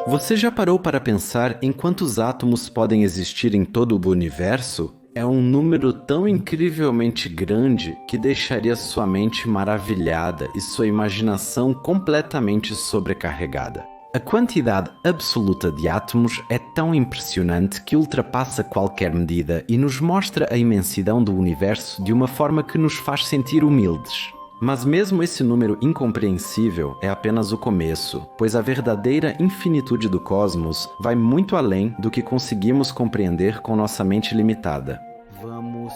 Você já parou para pensar em quantos átomos podem existir em todo o universo? É um número tão incrivelmente grande que deixaria sua mente maravilhada e sua imaginação completamente sobrecarregada. A quantidade absoluta de átomos é tão impressionante que ultrapassa qualquer medida e nos mostra a imensidão do universo de uma forma que nos faz sentir humildes. Mas mesmo esse número incompreensível é apenas o começo, pois a verdadeira infinitude do cosmos vai muito além do que conseguimos compreender com nossa mente limitada. Vamos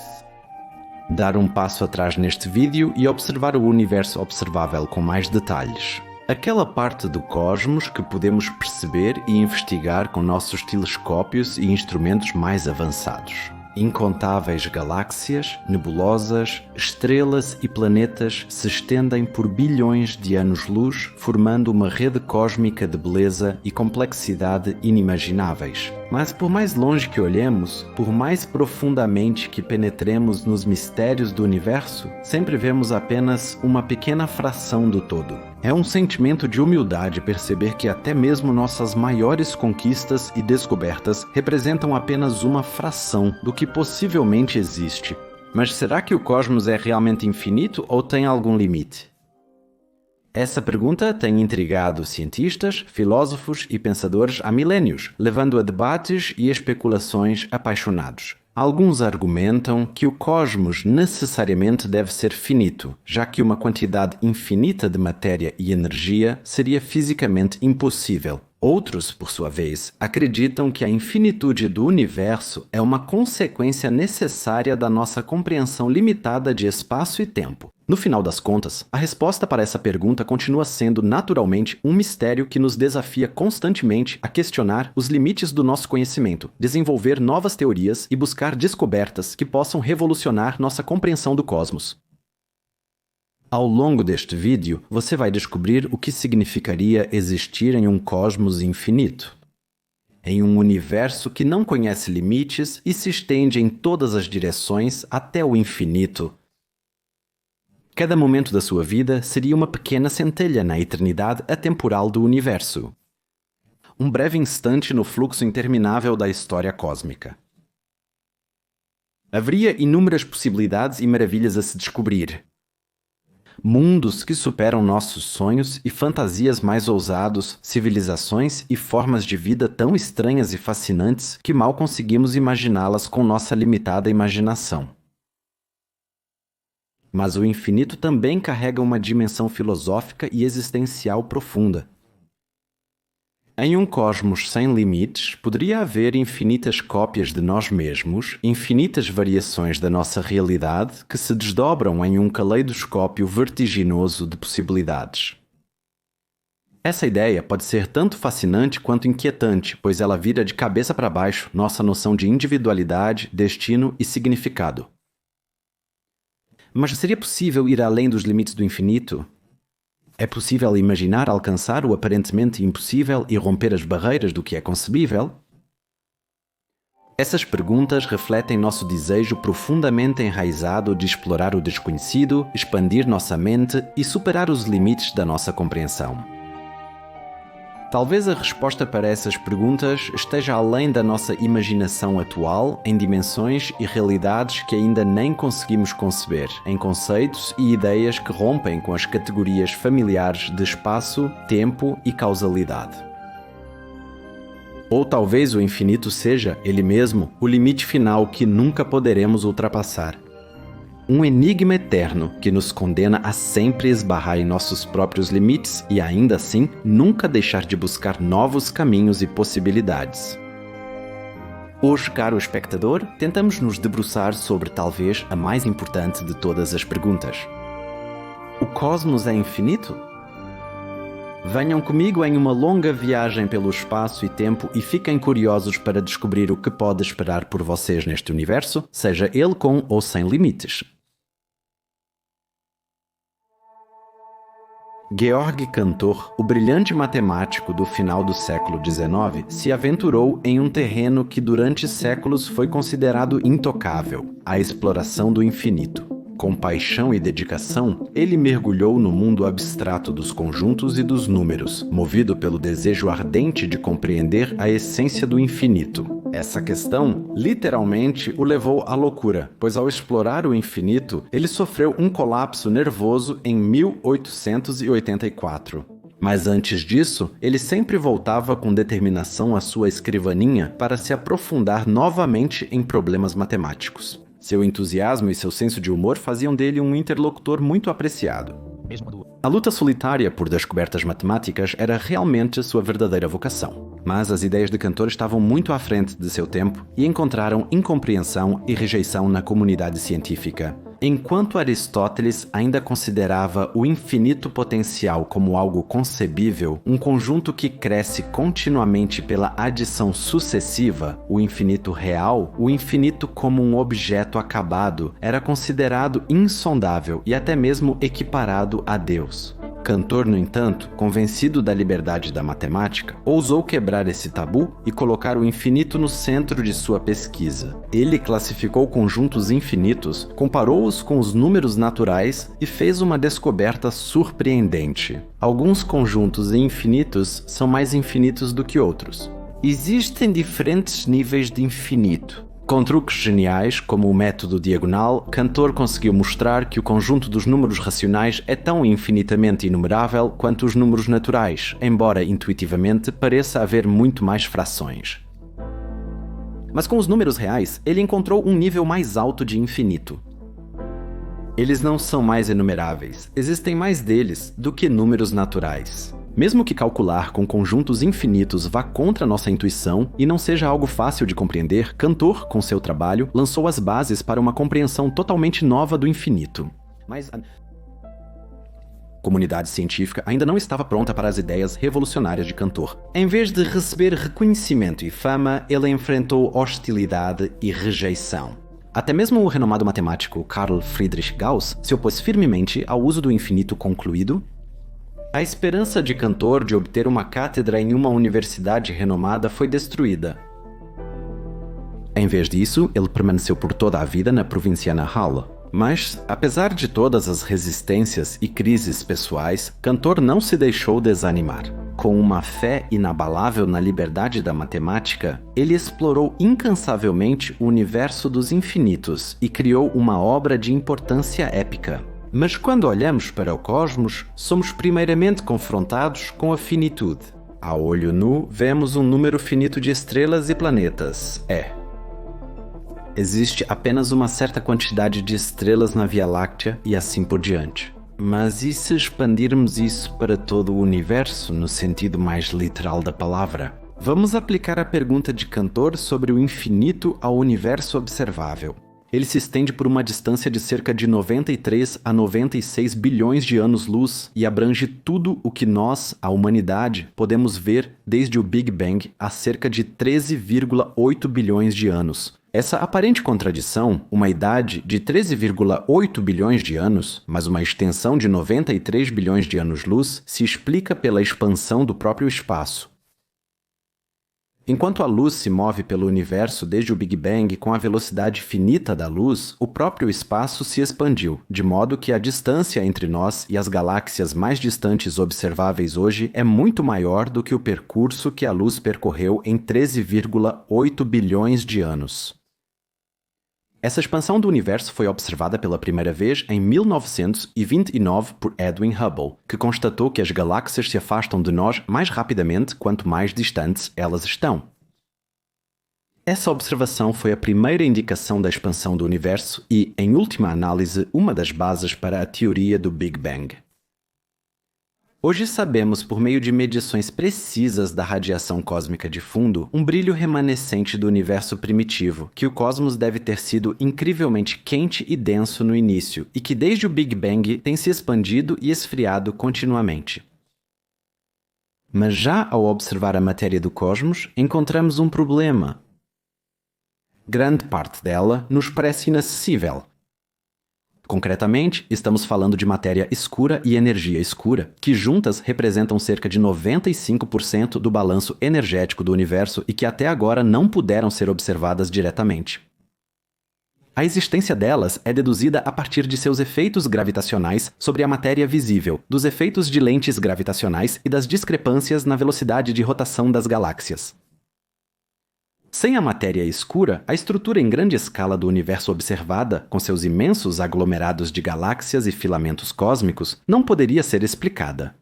dar um passo atrás neste vídeo e observar o universo observável com mais detalhes. Aquela parte do cosmos que podemos perceber e investigar com nossos telescópios e instrumentos mais avançados. Incontáveis galáxias, nebulosas, estrelas e planetas se estendem por bilhões de anos-luz, formando uma rede cósmica de beleza e complexidade inimagináveis. Mas por mais longe que olhemos, por mais profundamente que penetremos nos mistérios do universo, sempre vemos apenas uma pequena fração do todo. É um sentimento de humildade perceber que até mesmo nossas maiores conquistas e descobertas representam apenas uma fração do que possivelmente existe. Mas será que o cosmos é realmente infinito ou tem algum limite? Essa pergunta tem intrigado cientistas, filósofos e pensadores há milênios, levando a debates e especulações apaixonados. Alguns argumentam que o cosmos necessariamente deve ser finito, já que uma quantidade infinita de matéria e energia seria fisicamente impossível. Outros, por sua vez, acreditam que a infinitude do universo é uma consequência necessária da nossa compreensão limitada de espaço e tempo. No final das contas, a resposta para essa pergunta continua sendo naturalmente um mistério que nos desafia constantemente a questionar os limites do nosso conhecimento, desenvolver novas teorias e buscar descobertas que possam revolucionar nossa compreensão do cosmos. Ao longo deste vídeo, você vai descobrir o que significaria existir em um cosmos infinito. Em um universo que não conhece limites e se estende em todas as direções até o infinito. Cada momento da sua vida seria uma pequena centelha na eternidade atemporal do universo. Um breve instante no fluxo interminável da história cósmica. Haveria inúmeras possibilidades e maravilhas a se descobrir. Mundos que superam nossos sonhos e fantasias mais ousados, civilizações e formas de vida tão estranhas e fascinantes que mal conseguimos imaginá-las com nossa limitada imaginação. Mas o infinito também carrega uma dimensão filosófica e existencial profunda. Em um cosmos sem limites, poderia haver infinitas cópias de nós mesmos, infinitas variações da nossa realidade que se desdobram em um caleidoscópio vertiginoso de possibilidades. Essa ideia pode ser tanto fascinante quanto inquietante, pois ela vira de cabeça para baixo nossa noção de individualidade, destino e significado. Mas seria possível ir além dos limites do infinito? É possível imaginar alcançar o aparentemente impossível e romper as barreiras do que é concebível? Essas perguntas refletem nosso desejo profundamente enraizado de explorar o desconhecido, expandir nossa mente e superar os limites da nossa compreensão. Talvez a resposta para essas perguntas esteja além da nossa imaginação atual, em dimensões e realidades que ainda nem conseguimos conceber, em conceitos e ideias que rompem com as categorias familiares de espaço, tempo e causalidade. Ou talvez o infinito seja, ele mesmo, o limite final que nunca poderemos ultrapassar. Um enigma eterno que nos condena a sempre esbarrar em nossos próprios limites e, ainda assim, nunca deixar de buscar novos caminhos e possibilidades. Hoje, caro espectador, tentamos nos debruçar sobre talvez a mais importante de todas as perguntas. O cosmos é infinito? Venham comigo em uma longa viagem pelo espaço e tempo e fiquem curiosos para descobrir o que pode esperar por vocês neste universo, seja ele com ou sem limites. Georg Cantor, o brilhante matemático do final do século XIX, se aventurou em um terreno que durante séculos foi considerado intocável, a exploração do infinito. Com paixão e dedicação, ele mergulhou no mundo abstrato dos conjuntos e dos números, movido pelo desejo ardente de compreender a essência do infinito. Essa questão, literalmente, o levou à loucura, pois ao explorar o infinito, ele sofreu um colapso nervoso em 1884. Mas antes disso, ele sempre voltava com determinação à sua escrivaninha para se aprofundar novamente em problemas matemáticos. Seu entusiasmo e seu senso de humor faziam dele um interlocutor muito apreciado. A luta solitária por descobertas matemáticas era realmente sua verdadeira vocação. Mas as ideias de Cantor estavam muito à frente de seu tempo e encontraram incompreensão e rejeição na comunidade científica. Enquanto Aristóteles ainda considerava o infinito potencial como algo concebível, um conjunto que cresce continuamente pela adição sucessiva, o infinito real, o infinito como um objeto acabado, era considerado insondável e até mesmo equiparado a Deus. Cantor, no entanto, convencido da liberdade da matemática, ousou quebrar esse tabu e colocar o infinito no centro de sua pesquisa. Ele classificou conjuntos infinitos, comparou-os com os números naturais e fez uma descoberta surpreendente. Alguns conjuntos infinitos são mais infinitos do que outros. Existem diferentes níveis de infinito. Com truques geniais, como o método diagonal, Cantor conseguiu mostrar que o conjunto dos números racionais é tão infinitamente inumerável quanto os números naturais, embora intuitivamente pareça haver muito mais frações. Mas com os números reais, ele encontrou um nível mais alto de infinito. Eles não são mais enumeráveis, existem mais deles do que números naturais. Mesmo que calcular com conjuntos infinitos vá contra nossa intuição e não seja algo fácil de compreender, Cantor, com seu trabalho, lançou as bases para uma compreensão totalmente nova do infinito. Mas a comunidade científica ainda não estava pronta para as ideias revolucionárias de Cantor. Em vez de receber reconhecimento e fama, ele enfrentou hostilidade e rejeição. Até mesmo o renomado matemático Carl Friedrich Gauss se opôs firmemente ao uso do infinito concluído. A esperança de Cantor de obter uma cátedra em uma universidade renomada foi destruída. Em vez disso, ele permaneceu por toda a vida na provinciana Halle. Mas, apesar de todas as resistências e crises pessoais, Cantor não se deixou desanimar. Com uma fé inabalável na liberdade da matemática, ele explorou incansavelmente o universo dos infinitos e criou uma obra de importância épica. Mas quando olhamos para o cosmos, somos primeiramente confrontados com a finitude. A olho nu, vemos um número finito de estrelas e planetas. Existe apenas uma certa quantidade de estrelas na Via Láctea e assim por diante. Mas e se expandirmos isso para todo o universo, no sentido mais literal da palavra? Vamos aplicar a pergunta de Cantor sobre o infinito ao universo observável. Ele se estende por uma distância de cerca de 93 a 96 bilhões de anos-luz e abrange tudo o que nós, a humanidade, podemos ver desde o Big Bang há cerca de 13,8 bilhões de anos. Essa aparente contradição, uma idade de 13,8 bilhões de anos, mas uma extensão de 93 bilhões de anos-luz, se explica pela expansão do próprio espaço. Enquanto a luz se move pelo universo desde o Big Bang com a velocidade finita da luz, o próprio espaço se expandiu, de modo que a distância entre nós e as galáxias mais distantes observáveis hoje é muito maior do que o percurso que a luz percorreu em 13,8 bilhões de anos. Essa expansão do universo foi observada pela primeira vez em 1929 por Edwin Hubble, que constatou que as galáxias se afastam de nós mais rapidamente quanto mais distantes elas estão. Essa observação foi a primeira indicação da expansão do universo e, em última análise, uma das bases para a teoria do Big Bang. Hoje sabemos, por meio de medições precisas da radiação cósmica de fundo, um brilho remanescente do universo primitivo, que o cosmos deve ter sido incrivelmente quente e denso no início, e que desde o Big Bang tem se expandido e esfriado continuamente. Mas já ao observar a matéria do cosmos, encontramos um problema. Grande parte dela nos parece inacessível. Concretamente, estamos falando de matéria escura e energia escura, que juntas representam cerca de 95% do balanço energético do universo e que até agora não puderam ser observadas diretamente. A existência delas é deduzida a partir de seus efeitos gravitacionais sobre a matéria visível, dos efeitos de lentes gravitacionais e das discrepâncias na velocidade de rotação das galáxias. Sem a matéria escura, a estrutura em grande escala do universo observada, com seus imensos aglomerados de galáxias e filamentos cósmicos, não poderia ser explicada.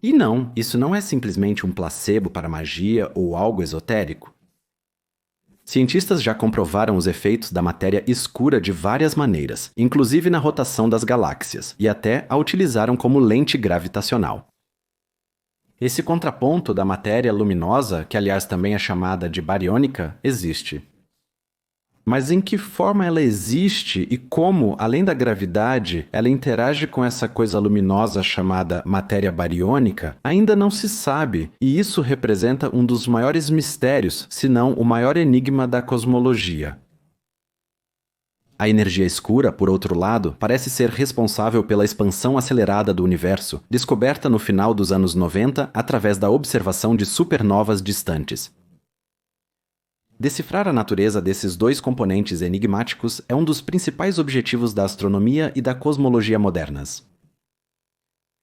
E não, isso não é simplesmente um placebo para magia ou algo esotérico. Cientistas já comprovaram os efeitos da matéria escura de várias maneiras, inclusive na rotação das galáxias, e até a utilizaram como lente gravitacional. Esse contraponto da matéria luminosa, que aliás também é chamada de bariônica, existe. Mas em que forma ela existe e como, além da gravidade, ela interage com essa coisa luminosa chamada matéria bariônica, ainda não se sabe, e isso representa um dos maiores mistérios, se não o maior enigma da cosmologia. A energia escura, por outro lado, parece ser responsável pela expansão acelerada do universo, descoberta no final dos anos 90 através da observação de supernovas distantes. Decifrar a natureza desses dois componentes enigmáticos é um dos principais objetivos da astronomia e da cosmologia modernas.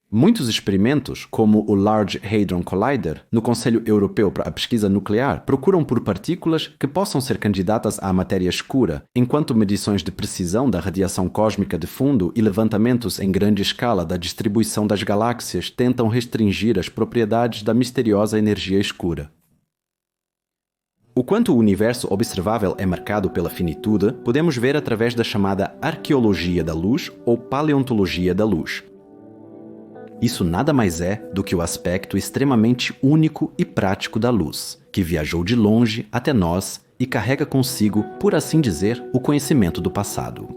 Muitos experimentos, como o Large Hadron Collider, no Conselho Europeu para a Pesquisa Nuclear, procuram por partículas que possam ser candidatas à matéria escura, enquanto medições de precisão da radiação cósmica de fundo e levantamentos em grande escala da distribuição das galáxias tentam restringir as propriedades da misteriosa energia escura. O quanto o universo observável é marcado pela finitude, podemos ver através da chamada arqueologia da luz ou paleontologia da luz. Isso nada mais é do que o aspecto extremamente único e prático da luz, que viajou de longe até nós e carrega consigo, por assim dizer, o conhecimento do passado.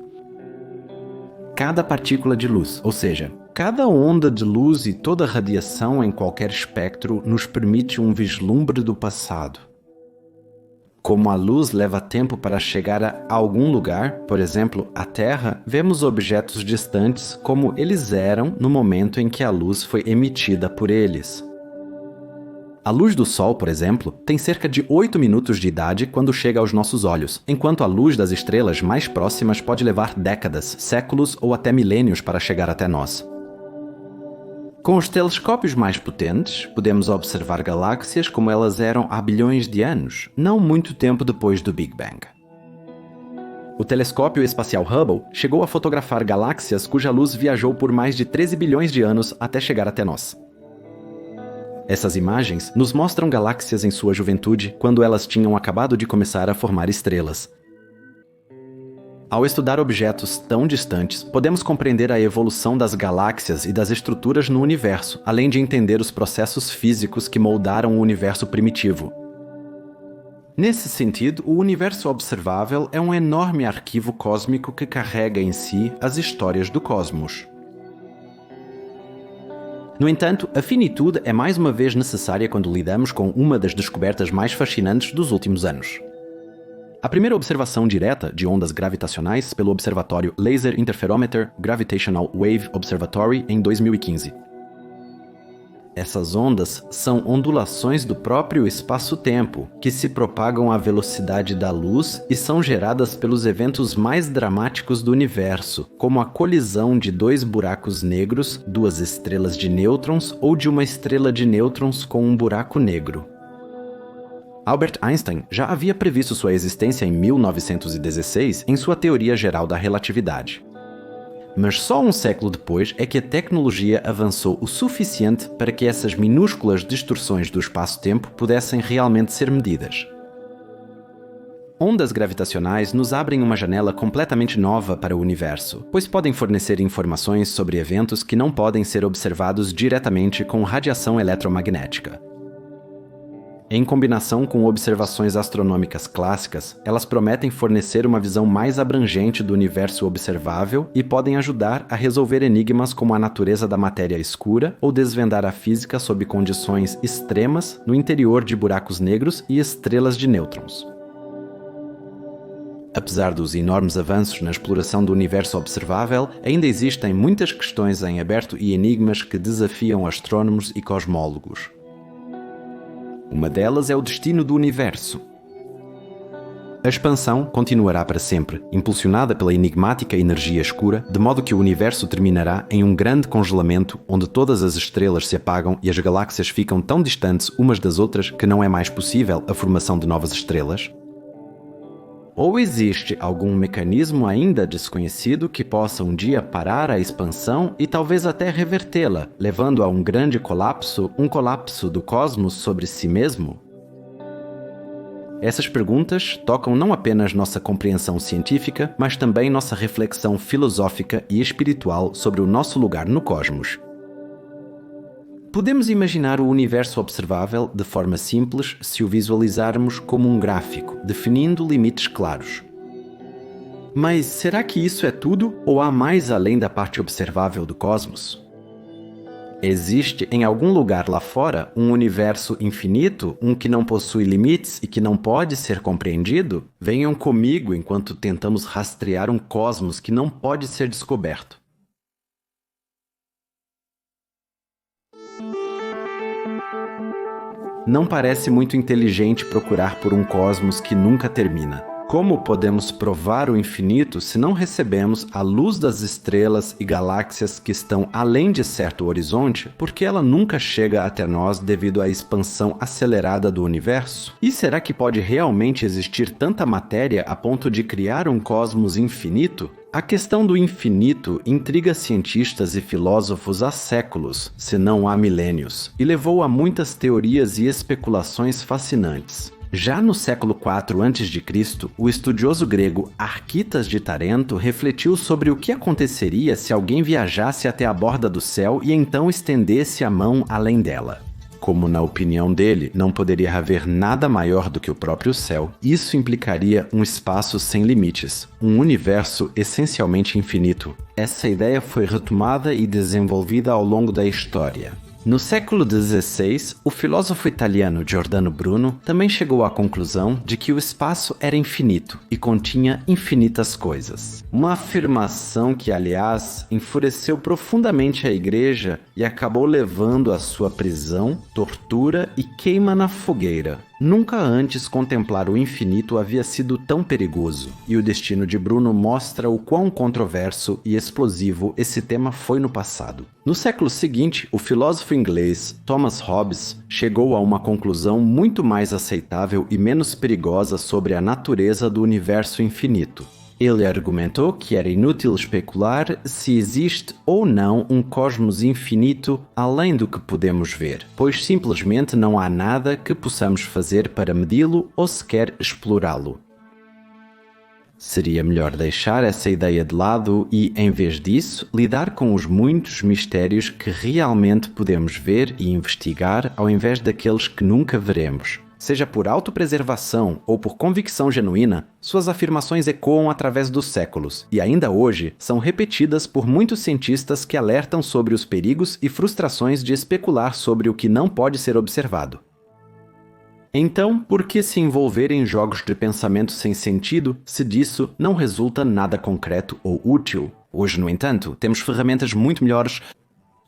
Cada partícula de luz, ou seja, cada onda de luz e toda radiação em qualquer espectro nos permite um vislumbre do passado. Como a luz leva tempo para chegar a algum lugar, por exemplo, a Terra, vemos objetos distantes como eles eram no momento em que a luz foi emitida por eles. A luz do Sol, por exemplo, tem cerca de 8 minutos de idade quando chega aos nossos olhos, enquanto a luz das estrelas mais próximas pode levar décadas, séculos ou até milênios para chegar até nós. Com os telescópios mais potentes, podemos observar galáxias como elas eram há bilhões de anos, não muito tempo depois do Big Bang. O telescópio espacial Hubble chegou a fotografar galáxias cuja luz viajou por mais de 13 bilhões de anos até chegar até nós. Essas imagens nos mostram galáxias em sua juventude, quando elas tinham acabado de começar a formar estrelas. Ao estudar objetos tão distantes, podemos compreender a evolução das galáxias e das estruturas no universo, além de entender os processos físicos que moldaram o universo primitivo. Nesse sentido, o universo observável é um enorme arquivo cósmico que carrega em si as histórias do cosmos. No entanto, a finitude é mais uma vez necessária quando lidamos com uma das descobertas mais fascinantes dos últimos anos. A primeira observação direta de ondas gravitacionais pelo observatório Laser Interferometer Gravitational Wave Observatory em 2015. Essas ondas são ondulações do próprio espaço-tempo, que se propagam à velocidade da luz e são geradas pelos eventos mais dramáticos do universo, como a colisão de dois buracos negros, duas estrelas de nêutrons ou de uma estrela de nêutrons com um buraco negro. Albert Einstein já havia previsto sua existência em 1916 em sua teoria geral da relatividade. Mas só um século depois é que a tecnologia avançou o suficiente para que essas minúsculas distorções do espaço-tempo pudessem realmente ser medidas. Ondas gravitacionais nos abrem uma janela completamente nova para o universo, pois podem fornecer informações sobre eventos que não podem ser observados diretamente com radiação eletromagnética. Em combinação com observações astronômicas clássicas, elas prometem fornecer uma visão mais abrangente do universo observável e podem ajudar a resolver enigmas como a natureza da matéria escura ou desvendar a física sob condições extremas no interior de buracos negros e estrelas de nêutrons. Apesar dos enormes avanços na exploração do universo observável, ainda existem muitas questões em aberto e enigmas que desafiam astrônomos e cosmólogos. Uma delas é o destino do universo. A expansão continuará para sempre, impulsionada pela enigmática energia escura, de modo que o universo terminará em um grande congelamento onde todas as estrelas se apagam e as galáxias ficam tão distantes umas das outras que não é mais possível a formação de novas estrelas? Ou existe algum mecanismo ainda desconhecido que possa um dia parar a expansão e talvez até revertê-la, levando a um grande colapso, um colapso do cosmos sobre si mesmo? Essas perguntas tocam não apenas nossa compreensão científica, mas também nossa reflexão filosófica e espiritual sobre o nosso lugar no cosmos. Podemos imaginar o universo observável de forma simples se o visualizarmos como um gráfico, definindo limites claros. Mas será que isso é tudo ou há mais além da parte observável do cosmos? Existe em algum lugar lá fora um universo infinito, um que não possui limites e que não pode ser compreendido? Venham comigo enquanto tentamos rastrear um cosmos que não pode ser descoberto. Não parece muito inteligente procurar por um cosmos que nunca termina. Como podemos provar o infinito se não recebemos a luz das estrelas e galáxias que estão além de certo horizonte, porque ela nunca chega até nós devido à expansão acelerada do universo? E será que pode realmente existir tanta matéria a ponto de criar um cosmos infinito? A questão do infinito intriga cientistas e filósofos há séculos, se não há milênios, e levou a muitas teorias e especulações fascinantes. Já no século IV a.C., o estudioso grego Arquitas de Tarento refletiu sobre o que aconteceria se alguém viajasse até a borda do céu e então estendesse a mão além dela. Como, na opinião dele, não poderia haver nada maior do que o próprio céu, isso implicaria um espaço sem limites, um universo essencialmente infinito. Essa ideia foi retomada e desenvolvida ao longo da história. No século XVI, o filósofo italiano Giordano Bruno também chegou à conclusão de que o espaço era infinito e continha infinitas coisas. Uma afirmação que, aliás, enfureceu profundamente a Igreja e acabou levando à sua prisão, tortura e queima na fogueira. Nunca antes contemplar o infinito havia sido tão perigoso, e o destino de Bruno mostra o quão controverso e explosivo esse tema foi no passado. No século seguinte, o filósofo inglês Thomas Hobbes chegou a uma conclusão muito mais aceitável e menos perigosa sobre a natureza do universo infinito. Ele argumentou que era inútil especular se existe ou não um cosmos infinito além do que podemos ver, pois simplesmente não há nada que possamos fazer para medi-lo ou sequer explorá-lo. Seria melhor deixar essa ideia de lado e, em vez disso, lidar com os muitos mistérios que realmente podemos ver e investigar ao invés daqueles que nunca veremos. Seja por autopreservação ou por convicção genuína, suas afirmações ecoam através dos séculos e ainda hoje são repetidas por muitos cientistas que alertam sobre os perigos e frustrações de especular sobre o que não pode ser observado. Então, por que se envolver em jogos de pensamento sem sentido se disso não resulta nada concreto ou útil? Hoje, no entanto, temos ferramentas muito melhores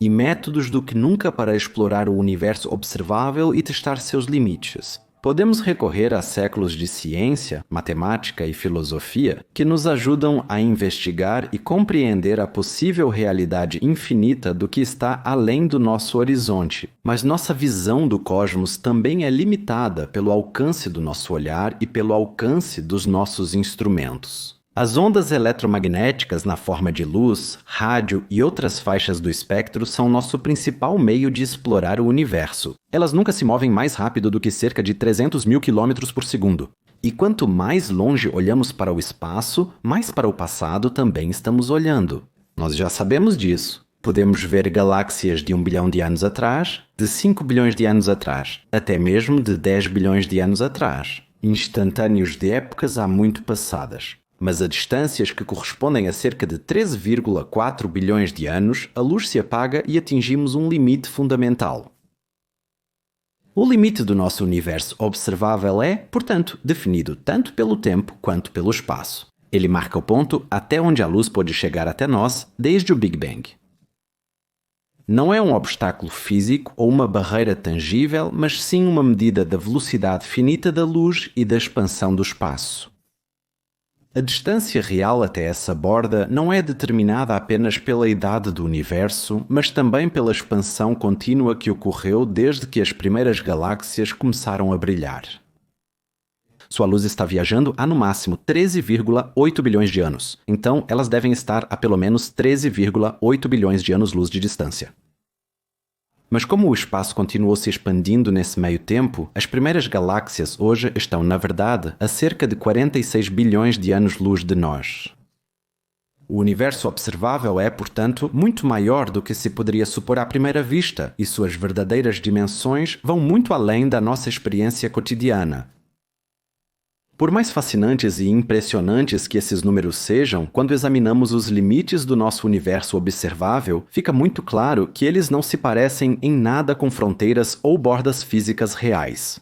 e métodos do que nunca para explorar o universo observável e testar seus limites. Podemos recorrer a séculos de ciência, matemática e filosofia que nos ajudam a investigar e compreender a possível realidade infinita do que está além do nosso horizonte. Mas nossa visão do cosmos também é limitada pelo alcance do nosso olhar e pelo alcance dos nossos instrumentos. As ondas eletromagnéticas na forma de luz, rádio e outras faixas do espectro são nosso principal meio de explorar o universo. Elas nunca se movem mais rápido do que cerca de 300 mil quilômetros por segundo. E quanto mais longe olhamos para o espaço, mais para o passado também estamos olhando. Nós já sabemos disso. Podemos ver galáxias de 1 bilhão de anos atrás, de 5 bilhões de anos atrás, até mesmo de 10 bilhões de anos atrás. Instantâneos de épocas há muito passadas. Mas a distâncias que correspondem a cerca de 13,4 bilhões de anos, a luz se apaga e atingimos um limite fundamental. O limite do nosso universo observável é, portanto, definido tanto pelo tempo quanto pelo espaço. Ele marca o ponto até onde a luz pode chegar até nós desde o Big Bang. Não é um obstáculo físico ou uma barreira tangível, mas sim uma medida da velocidade finita da luz e da expansão do espaço. A distância real até essa borda não é determinada apenas pela idade do universo, mas também pela expansão contínua que ocorreu desde que as primeiras galáxias começaram a brilhar. Sua luz está viajando a no máximo 13,8 bilhões de anos, então elas devem estar a pelo menos 13,8 bilhões de anos-luz de distância. Mas como o espaço continuou se expandindo nesse meio tempo, as primeiras galáxias hoje estão, na verdade, a cerca de 46 bilhões de anos-luz de nós. O universo observável é, portanto, muito maior do que se poderia supor à primeira vista, e suas verdadeiras dimensões vão muito além da nossa experiência cotidiana. Por mais fascinantes e impressionantes que esses números sejam, quando examinamos os limites do nosso universo observável, fica muito claro que eles não se parecem em nada com fronteiras ou bordas físicas reais.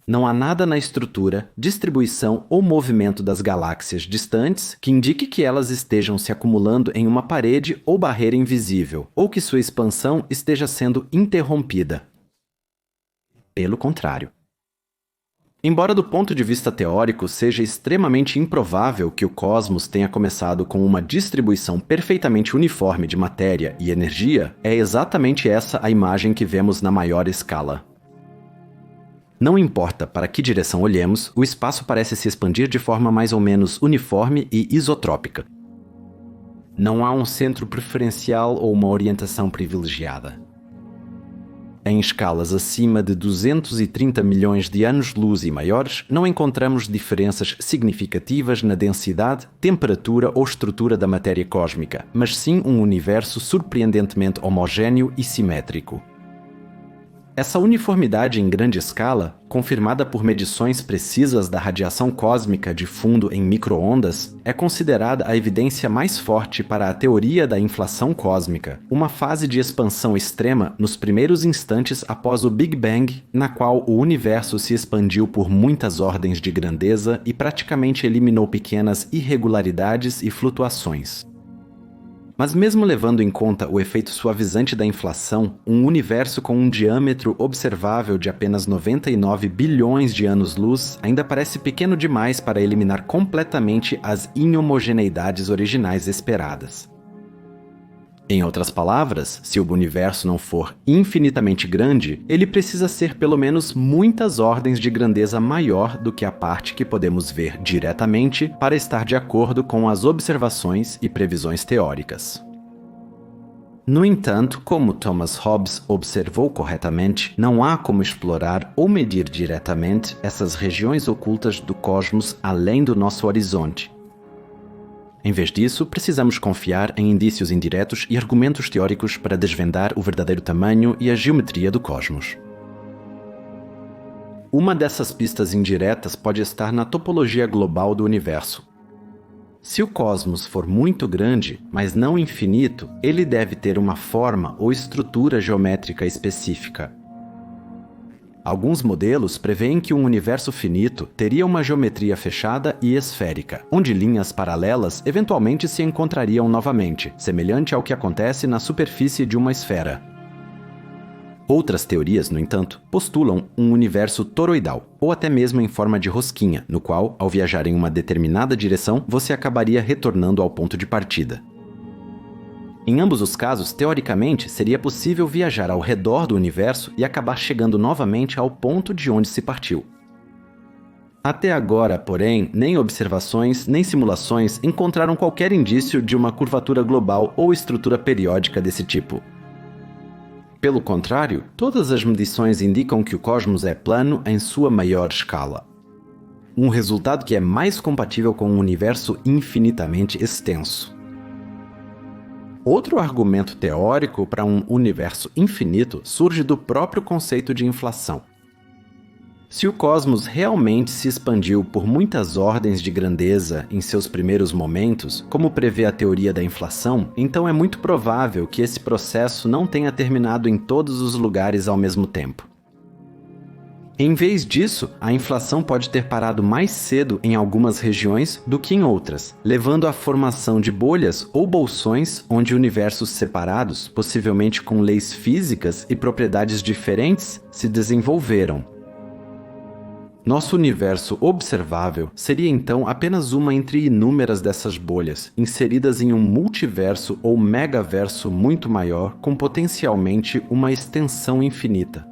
Não há nada na estrutura, distribuição ou movimento das galáxias distantes que indique que elas estejam se acumulando em uma parede ou barreira invisível, ou que sua expansão esteja sendo interrompida. Pelo contrário. Embora do ponto de vista teórico seja extremamente improvável que o cosmos tenha começado com uma distribuição perfeitamente uniforme de matéria e energia, é exatamente essa a imagem que vemos na maior escala. Não importa para que direção olhemos, o espaço parece se expandir de forma mais ou menos uniforme e isotrópica. Não há um centro preferencial ou uma orientação privilegiada. Em escalas acima de 230 milhões de anos-luz e maiores, não encontramos diferenças significativas na densidade, temperatura ou estrutura da matéria cósmica, mas sim um universo surpreendentemente homogêneo e simétrico. Essa uniformidade em grande escala, confirmada por medições precisas da radiação cósmica de fundo em micro-ondas, é considerada a evidência mais forte para a teoria da inflação cósmica, uma fase de expansão extrema nos primeiros instantes após o Big Bang, na qual o universo se expandiu por muitas ordens de grandeza e praticamente eliminou pequenas irregularidades e flutuações. Mas mesmo levando em conta o efeito suavizante da inflação, um universo com um diâmetro observável de apenas 99 bilhões de anos-luz ainda parece pequeno demais para eliminar completamente as inhomogeneidades originais esperadas. Em outras palavras, se o universo não for infinitamente grande, ele precisa ser pelo menos muitas ordens de grandeza maior do que a parte que podemos ver diretamente para estar de acordo com as observações e previsões teóricas. No entanto, como Thomas Hobbes observou corretamente, não há como explorar ou medir diretamente essas regiões ocultas do cosmos além do nosso horizonte. Em vez disso, precisamos confiar em indícios indiretos e argumentos teóricos para desvendar o verdadeiro tamanho e a geometria do cosmos. Uma dessas pistas indiretas pode estar na topologia global do universo. Se o cosmos for muito grande, mas não infinito, ele deve ter uma forma ou estrutura geométrica específica. Alguns modelos prevêem que um universo finito teria uma geometria fechada e esférica, onde linhas paralelas eventualmente se encontrariam novamente, semelhante ao que acontece na superfície de uma esfera. Outras teorias, no entanto, postulam um universo toroidal, ou até mesmo em forma de rosquinha, no qual, ao viajar em uma determinada direção, você acabaria retornando ao ponto de partida. Em ambos os casos, teoricamente, seria possível viajar ao redor do universo e acabar chegando novamente ao ponto de onde se partiu. Até agora, porém, nem observações nem simulações encontraram qualquer indício de uma curvatura global ou estrutura periódica desse tipo. Pelo contrário, todas as medições indicam que o cosmos é plano em sua maior escala. Um resultado que é mais compatível com um universo infinitamente extenso. Outro argumento teórico para um universo infinito surge do próprio conceito de inflação. Se o cosmos realmente se expandiu por muitas ordens de grandeza em seus primeiros momentos, como prevê a teoria da inflação, então é muito provável que esse processo não tenha terminado em todos os lugares ao mesmo tempo. Em vez disso, a inflação pode ter parado mais cedo em algumas regiões do que em outras, levando à formação de bolhas ou bolsões onde universos separados, possivelmente com leis físicas e propriedades diferentes, se desenvolveram. Nosso universo observável seria então apenas uma entre inúmeras dessas bolhas, inseridas em um multiverso ou megaverso muito maior, com potencialmente uma extensão infinita.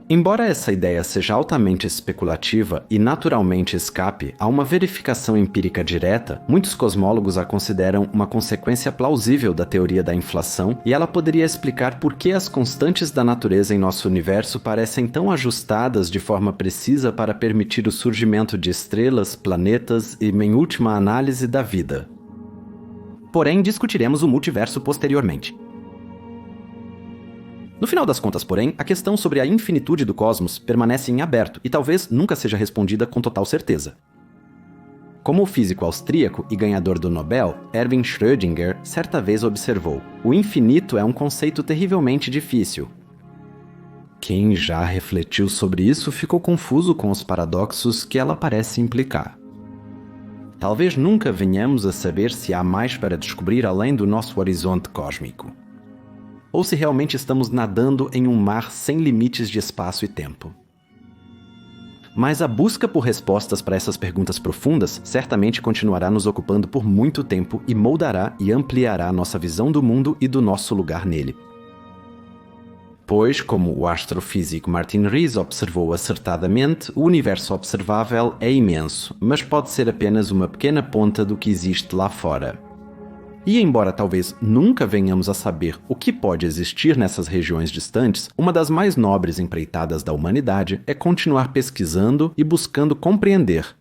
Embora essa ideia seja altamente especulativa e naturalmente escape a uma verificação empírica direta, muitos cosmólogos a consideram uma consequência plausível da teoria da inflação, e ela poderia explicar por que as constantes da natureza em nosso universo parecem tão ajustadas de forma precisa para permitir o surgimento de estrelas, planetas e, em última análise, da vida. Porém, discutiremos o multiverso posteriormente. No final das contas, porém, a questão sobre a infinitude do cosmos permanece em aberto e talvez nunca seja respondida com total certeza. Como o físico austríaco e ganhador do Nobel, Erwin Schrödinger, certa vez observou: o infinito é um conceito terrivelmente difícil. Quem já refletiu sobre isso ficou confuso com os paradoxos que ela parece implicar. Talvez nunca venhamos a saber se há mais para descobrir além do nosso horizonte cósmico. Ou se realmente estamos nadando em um mar sem limites de espaço e tempo. Mas a busca por respostas para essas perguntas profundas certamente continuará nos ocupando por muito tempo e moldará e ampliará nossa visão do mundo e do nosso lugar nele. Pois, como o astrofísico Martin Rees observou acertadamente, o universo observável é imenso, mas pode ser apenas uma pequena ponta do que existe lá fora. E embora talvez nunca venhamos a saber o que pode existir nessas regiões distantes, uma das mais nobres empreitadas da humanidade é continuar pesquisando e buscando compreender.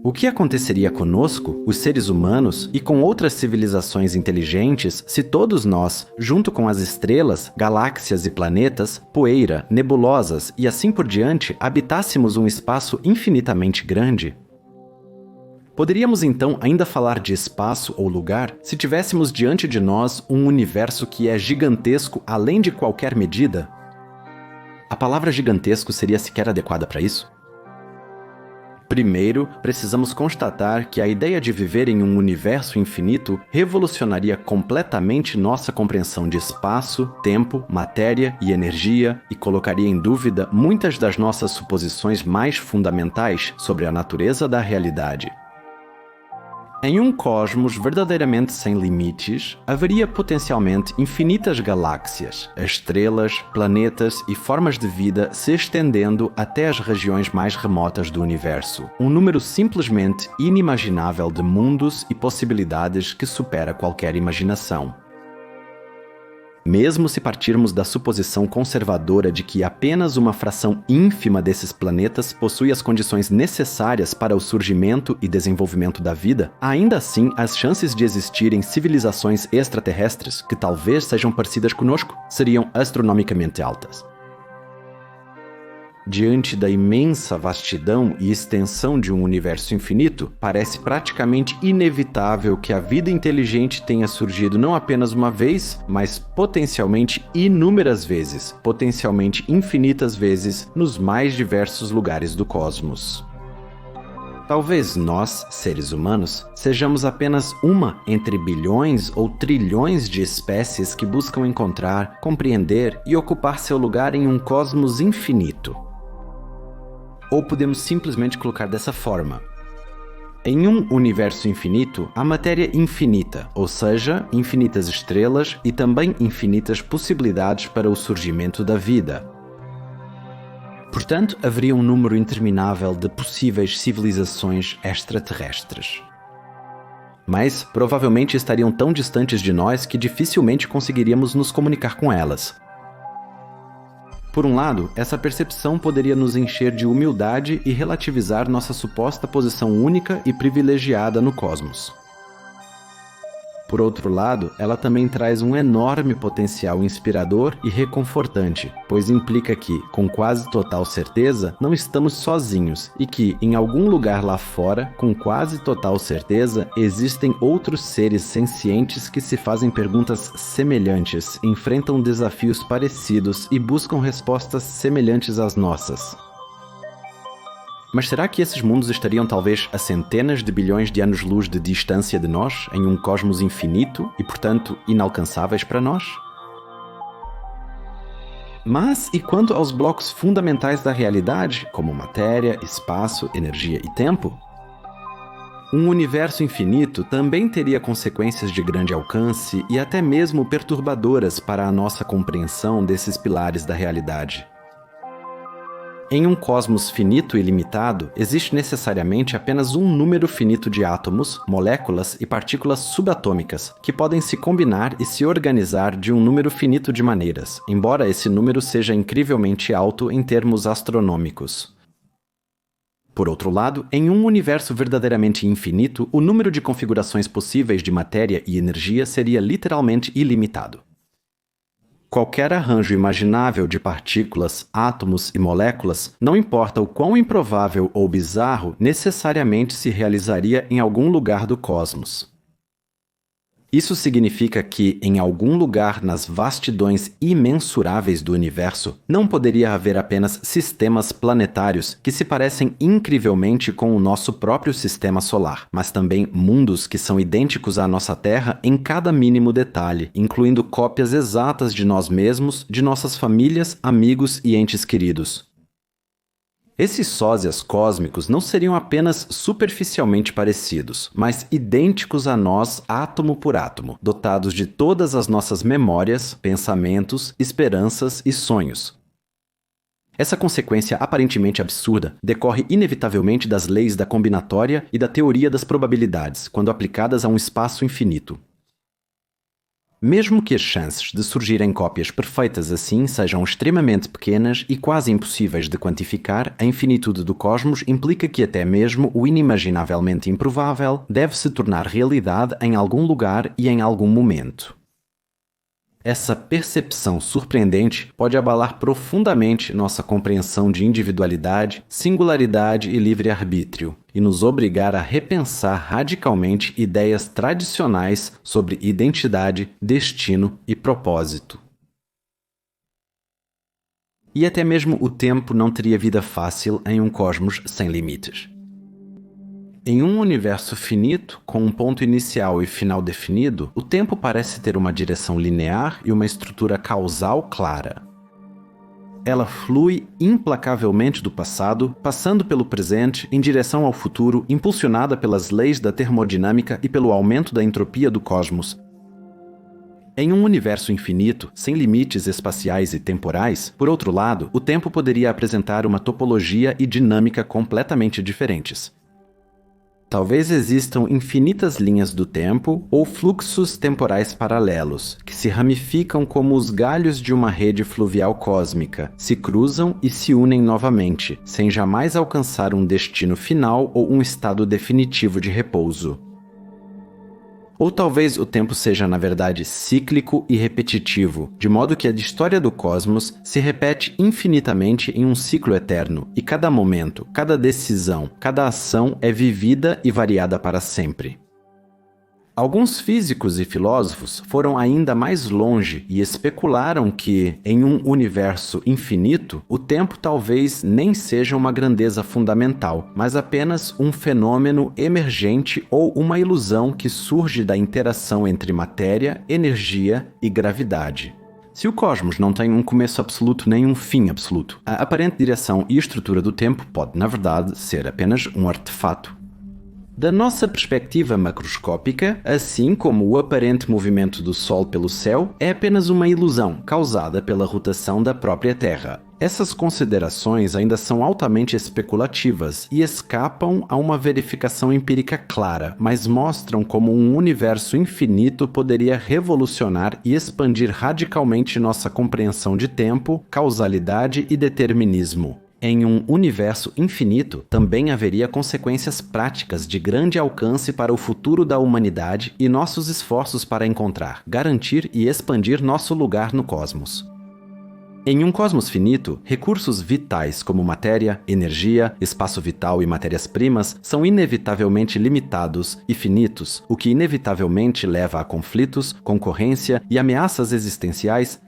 O que aconteceria conosco, os seres humanos, e com outras civilizações inteligentes se todos nós, junto com as estrelas, galáxias e planetas, poeira, nebulosas e assim por diante, habitássemos um espaço infinitamente grande? Poderíamos então ainda falar de espaço ou lugar se tivéssemos diante de nós um universo que é gigantesco além de qualquer medida? A palavra gigantesco seria sequer adequada para isso? Primeiro, precisamos constatar que a ideia de viver em um universo infinito revolucionaria completamente nossa compreensão de espaço, tempo, matéria e energia e colocaria em dúvida muitas das nossas suposições mais fundamentais sobre a natureza da realidade. Em um cosmos verdadeiramente sem limites, haveria potencialmente infinitas galáxias, estrelas, planetas e formas de vida se estendendo até as regiões mais remotas do universo. Um número simplesmente inimaginável de mundos e possibilidades que supera qualquer imaginação. Mesmo se partirmos da suposição conservadora de que apenas uma fração ínfima desses planetas possui as condições necessárias para o surgimento e desenvolvimento da vida, ainda assim as chances de existirem civilizações extraterrestres que talvez sejam parecidas conosco seriam astronomicamente altas. Diante da imensa vastidão e extensão de um universo infinito, parece praticamente inevitável que a vida inteligente tenha surgido não apenas uma vez, mas potencialmente inúmeras vezes, potencialmente infinitas vezes, nos mais diversos lugares do cosmos. Talvez nós, seres humanos, sejamos apenas uma entre bilhões ou trilhões de espécies que buscam encontrar, compreender e ocupar seu lugar em um cosmos infinito. Ou podemos simplesmente colocar dessa forma: em um universo infinito, há matéria infinita, ou seja, infinitas estrelas e também infinitas possibilidades para o surgimento da vida. Portanto, haveria um número interminável de possíveis civilizações extraterrestres. Mas provavelmente estariam tão distantes de nós que dificilmente conseguiríamos nos comunicar com elas. Por um lado, essa percepção poderia nos encher de humildade e relativizar nossa suposta posição única e privilegiada no cosmos. Por outro lado, ela também traz um enorme potencial inspirador e reconfortante, pois implica que, com quase total certeza, não estamos sozinhos e que, em algum lugar lá fora, com quase total certeza, existem outros seres sencientes que se fazem perguntas semelhantes, enfrentam desafios parecidos e buscam respostas semelhantes às nossas. Mas será que esses mundos estariam talvez a centenas de bilhões de anos-luz de distância de nós, em um cosmos infinito e, portanto, inalcançáveis para nós? Mas e quanto aos blocos fundamentais da realidade, como matéria, espaço, energia e tempo? Um universo infinito também teria consequências de grande alcance e até mesmo perturbadoras para a nossa compreensão desses pilares da realidade. Em um cosmos finito e limitado, existe necessariamente apenas um número finito de átomos, moléculas e partículas subatômicas, que podem se combinar e se organizar de um número finito de maneiras, embora esse número seja incrivelmente alto em termos astronômicos. Por outro lado, em um universo verdadeiramente infinito, o número de configurações possíveis de matéria e energia seria literalmente ilimitado. Qualquer arranjo imaginável de partículas, átomos e moléculas, não importa o quão improvável ou bizarro, necessariamente se realizaria em algum lugar do cosmos. Isso significa que, em algum lugar nas vastidões imensuráveis do universo, não poderia haver apenas sistemas planetários que se parecem incrivelmente com o nosso próprio sistema solar, mas também mundos que são idênticos à nossa Terra em cada mínimo detalhe, incluindo cópias exatas de nós mesmos, de nossas famílias, amigos e entes queridos. Esses sósias cósmicos não seriam apenas superficialmente parecidos, mas idênticos a nós átomo por átomo, dotados de todas as nossas memórias, pensamentos, esperanças e sonhos. Essa consequência aparentemente absurda decorre inevitavelmente das leis da combinatória e da teoria das probabilidades, quando aplicadas a um espaço infinito. Mesmo que as chances de surgirem cópias perfeitas assim sejam extremamente pequenas e quase impossíveis de quantificar, a infinitude do cosmos implica que até mesmo o inimaginavelmente improvável deve se tornar realidade em algum lugar e em algum momento. Essa percepção surpreendente pode abalar profundamente nossa compreensão de individualidade, singularidade e livre-arbítrio, e nos obrigar a repensar radicalmente ideias tradicionais sobre identidade, destino e propósito. E até mesmo o tempo não teria vida fácil em um cosmos sem limites. Em um universo finito, com um ponto inicial e final definido, o tempo parece ter uma direção linear e uma estrutura causal clara. Ela flui implacavelmente do passado, passando pelo presente em direção ao futuro, impulsionada pelas leis da termodinâmica e pelo aumento da entropia do cosmos. Em um universo infinito, sem limites espaciais e temporais, por outro lado, o tempo poderia apresentar uma topologia e dinâmica completamente diferentes. Talvez existam infinitas linhas do tempo ou fluxos temporais paralelos, que se ramificam como os galhos de uma rede fluvial cósmica, se cruzam e se unem novamente, sem jamais alcançar um destino final ou um estado definitivo de repouso. Ou talvez o tempo seja, na verdade, cíclico e repetitivo, de modo que a história do cosmos se repete infinitamente em um ciclo eterno, e cada momento, cada decisão, cada ação é vivida e variada para sempre. Alguns físicos e filósofos foram ainda mais longe e especularam que, em um universo infinito, o tempo talvez nem seja uma grandeza fundamental, mas apenas um fenômeno emergente ou uma ilusão que surge da interação entre matéria, energia e gravidade. Se o cosmos não tem um começo absoluto nem um fim absoluto, a aparente direção e estrutura do tempo pode, na verdade, ser apenas um artefato. Da nossa perspectiva macroscópica, assim como o aparente movimento do Sol pelo céu, é apenas uma ilusão causada pela rotação da própria Terra. Essas considerações ainda são altamente especulativas e escapam a uma verificação empírica clara, mas mostram como um universo infinito poderia revolucionar e expandir radicalmente nossa compreensão de tempo, causalidade e determinismo. Em um universo infinito, também haveria consequências práticas de grande alcance para o futuro da humanidade e nossos esforços para encontrar, garantir e expandir nosso lugar no cosmos. Em um cosmos finito, recursos vitais como matéria, energia, espaço vital e matérias-primas são inevitavelmente limitados e finitos, o que inevitavelmente leva a conflitos, concorrência e ameaças existenciais.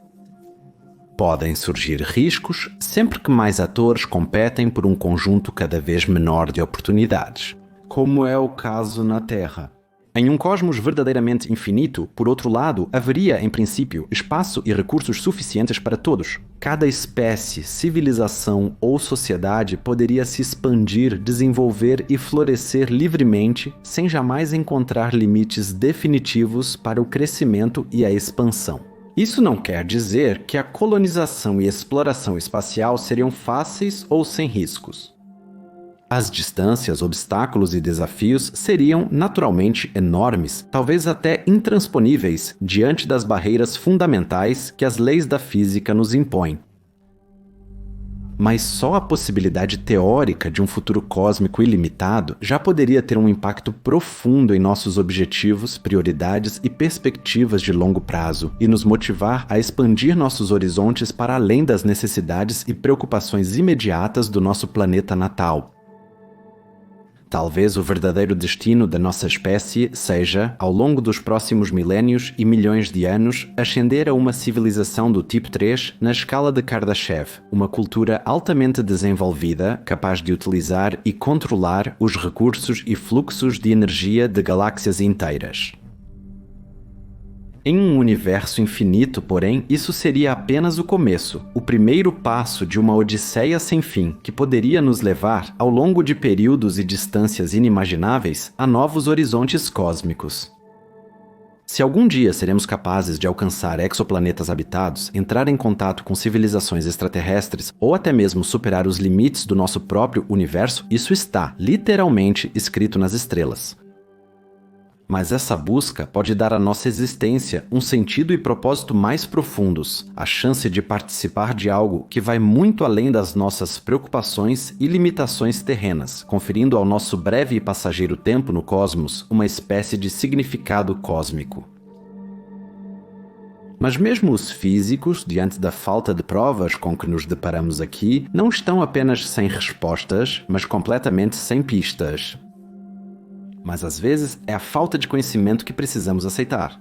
Podem surgir riscos sempre que mais atores competem por um conjunto cada vez menor de oportunidades, como é o caso na Terra. Em um cosmos verdadeiramente infinito, por outro lado, haveria, em princípio, espaço e recursos suficientes para todos. Cada espécie, civilização ou sociedade poderia se expandir, desenvolver e florescer livremente, sem jamais encontrar limites definitivos para o crescimento e a expansão. Isso não quer dizer que a colonização e exploração espacial seriam fáceis ou sem riscos. As distâncias, obstáculos e desafios seriam naturalmente enormes, talvez até intransponíveis, diante das barreiras fundamentais que as leis da física nos impõem. Mas só a possibilidade teórica de um futuro cósmico ilimitado já poderia ter um impacto profundo em nossos objetivos, prioridades e perspectivas de longo prazo, e nos motivar a expandir nossos horizontes para além das necessidades e preocupações imediatas do nosso planeta natal. Talvez o verdadeiro destino da nossa espécie seja, ao longo dos próximos milénios e milhões de anos, ascender a uma civilização do tipo 3 na escala de Kardashev, uma cultura altamente desenvolvida, capaz de utilizar e controlar os recursos e fluxos de energia de galáxias inteiras. Em um universo infinito, porém, isso seria apenas o começo, o primeiro passo de uma odisseia sem fim, que poderia nos levar, ao longo de períodos e distâncias inimagináveis, a novos horizontes cósmicos. Se algum dia seremos capazes de alcançar exoplanetas habitados, entrar em contato com civilizações extraterrestres ou até mesmo superar os limites do nosso próprio universo, isso está, literalmente, escrito nas estrelas. Mas essa busca pode dar à nossa existência um sentido e propósito mais profundos, a chance de participar de algo que vai muito além das nossas preocupações e limitações terrenas, conferindo ao nosso breve e passageiro tempo no cosmos uma espécie de significado cósmico. Mas mesmo os físicos, diante da falta de provas com que nos deparamos aqui, não estão apenas sem respostas, mas completamente sem pistas. Mas às vezes é a falta de conhecimento que precisamos aceitar.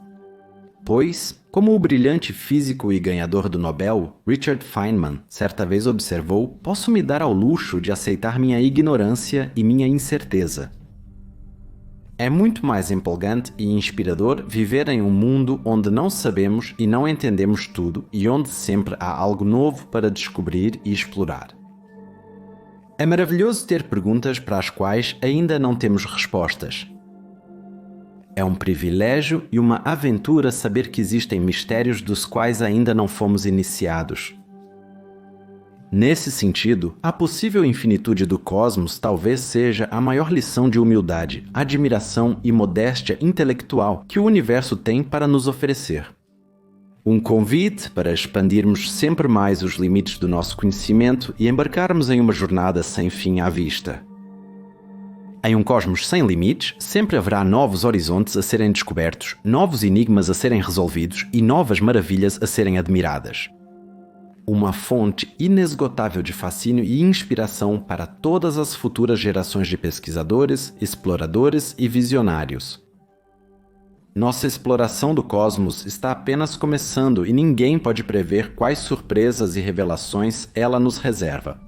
Pois, como o brilhante físico e ganhador do Nobel, Richard Feynman, certa vez observou, posso me dar ao luxo de aceitar minha ignorância e minha incerteza. É muito mais empolgante e inspirador viver em um mundo onde não sabemos e não entendemos tudo e onde sempre há algo novo para descobrir e explorar. É maravilhoso ter perguntas para as quais ainda não temos respostas. É um privilégio e uma aventura saber que existem mistérios dos quais ainda não fomos iniciados. Nesse sentido, a possível infinitude do cosmos talvez seja a maior lição de humildade, admiração e modéstia intelectual que o universo tem para nos oferecer. Um convite para expandirmos sempre mais os limites do nosso conhecimento e embarcarmos em uma jornada sem fim à vista. Em um cosmos sem limites, sempre haverá novos horizontes a serem descobertos, novos enigmas a serem resolvidos e novas maravilhas a serem admiradas. Uma fonte inesgotável de fascínio e inspiração para todas as futuras gerações de pesquisadores, exploradores e visionários. Nossa exploração do cosmos está apenas começando e ninguém pode prever quais surpresas e revelações ela nos reserva.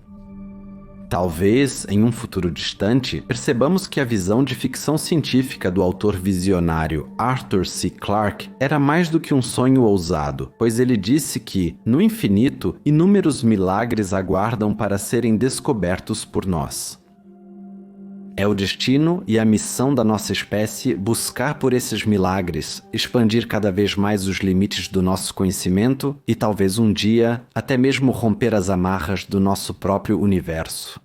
Talvez, em um futuro distante, percebamos que a visão de ficção científica do autor visionário Arthur C. Clarke era mais do que um sonho ousado, pois ele disse que, no infinito, inúmeros milagres aguardam para serem descobertos por nós. É o destino e a missão da nossa espécie buscar por esses milagres, expandir cada vez mais os limites do nosso conhecimento e talvez um dia até mesmo romper as amarras do nosso próprio universo.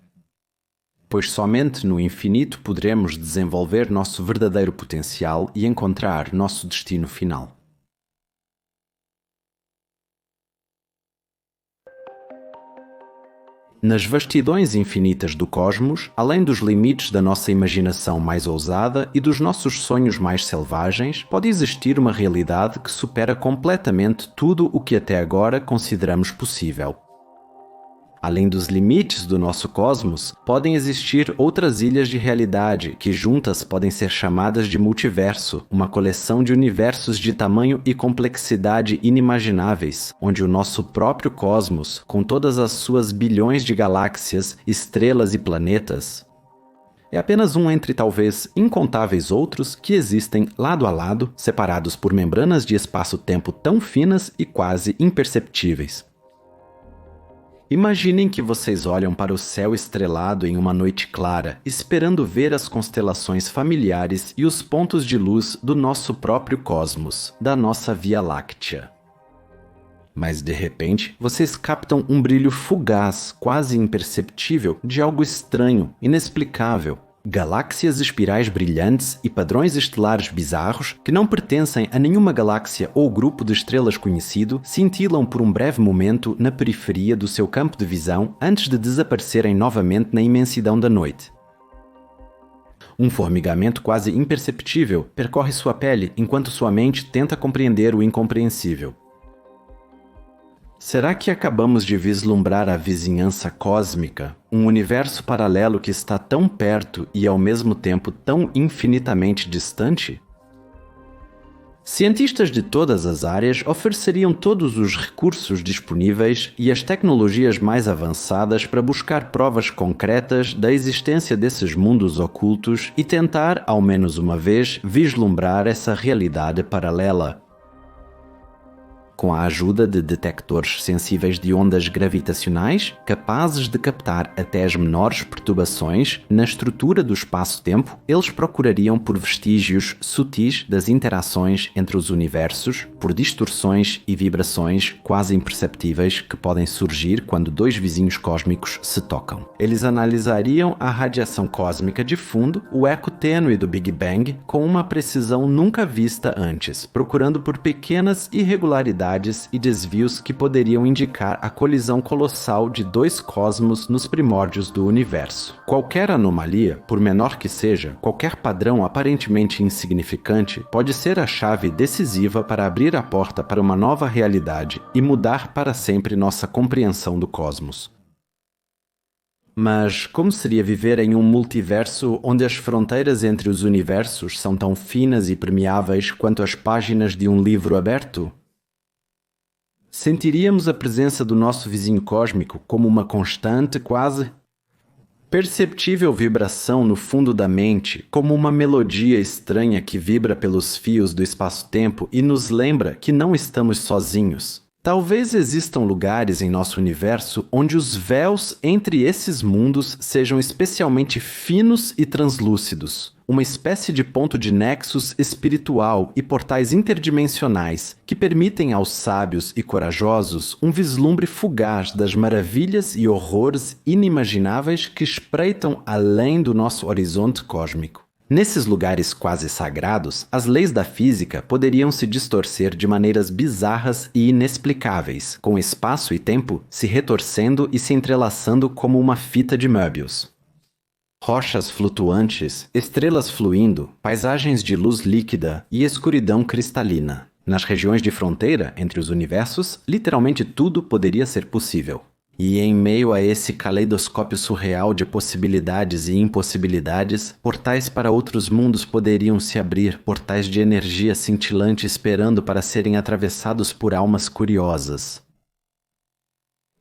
Pois somente no infinito poderemos desenvolver nosso verdadeiro potencial e encontrar nosso destino final. Nas vastidões infinitas do cosmos, além dos limites da nossa imaginação mais ousada e dos nossos sonhos mais selvagens, pode existir uma realidade que supera completamente tudo o que até agora consideramos possível. Além dos limites do nosso cosmos, podem existir outras ilhas de realidade que juntas podem ser chamadas de multiverso, uma coleção de universos de tamanho e complexidade inimagináveis, onde o nosso próprio cosmos, com todas as suas bilhões de galáxias, estrelas e planetas, É apenas um entre talvez incontáveis outros que existem lado a lado, separados por membranas de espaço-tempo tão finas e quase imperceptíveis. Imaginem que vocês olham para o céu estrelado em uma noite clara, esperando ver as constelações familiares e os pontos de luz do nosso próprio cosmos, da nossa Via Láctea. Mas de repente, vocês captam um brilho fugaz, quase imperceptível, de algo estranho, inexplicável. Galáxias espirais brilhantes e padrões estelares bizarros que não pertencem a nenhuma galáxia ou grupo de estrelas conhecido cintilam por um breve momento na periferia do seu campo de visão antes de desaparecerem novamente na imensidão da noite. Um formigamento quase imperceptível percorre sua pele enquanto sua mente tenta compreender o incompreensível. Será que acabamos de vislumbrar a vizinhança cósmica, um universo paralelo que está tão perto e ao mesmo tempo tão infinitamente distante? Cientistas de todas as áreas ofereceriam todos os recursos disponíveis e as tecnologias mais avançadas para buscar provas concretas da existência desses mundos ocultos e tentar, ao menos uma vez, vislumbrar essa realidade paralela. Com a ajuda de detectores sensíveis de ondas gravitacionais, capazes de captar até as menores perturbações na estrutura do espaço-tempo, eles procurariam por vestígios sutis das interações entre os universos, por distorções e vibrações quase imperceptíveis que podem surgir quando dois vizinhos cósmicos se tocam. Eles analisariam a radiação cósmica de fundo, o eco tênue do Big Bang, com uma precisão nunca vista antes, procurando por pequenas irregularidades e desvios que poderiam indicar a colisão colossal de dois cosmos nos primórdios do universo. Qualquer anomalia, por menor que seja, qualquer padrão aparentemente insignificante, pode ser a chave decisiva para abrir a porta para uma nova realidade e mudar para sempre nossa compreensão do cosmos. Mas como seria viver em um multiverso onde as fronteiras entre os universos são tão finas e permeáveis quanto as páginas de um livro aberto? Sentiríamos a presença do nosso vizinho cósmico como uma constante, quase perceptível vibração no fundo da mente, como uma melodia estranha que vibra pelos fios do espaço-tempo e nos lembra que não estamos sozinhos. Talvez existam lugares em nosso universo onde os véus entre esses mundos sejam especialmente finos e translúcidos, uma espécie de ponto de nexus espiritual e portais interdimensionais que permitem aos sábios e corajosos um vislumbre fugaz das maravilhas e horrores inimagináveis que espreitam além do nosso horizonte cósmico. Nesses lugares quase sagrados, as leis da física poderiam se distorcer de maneiras bizarras e inexplicáveis, com espaço e tempo se retorcendo e se entrelaçando como uma fita de Möbius. Rochas flutuantes, estrelas fluindo, paisagens de luz líquida e escuridão cristalina. Nas regiões de fronteira entre os universos, literalmente tudo poderia ser possível. E em meio a esse caleidoscópio surreal de possibilidades e impossibilidades, portais para outros mundos poderiam se abrir, portais de energia cintilante esperando para serem atravessados por almas curiosas.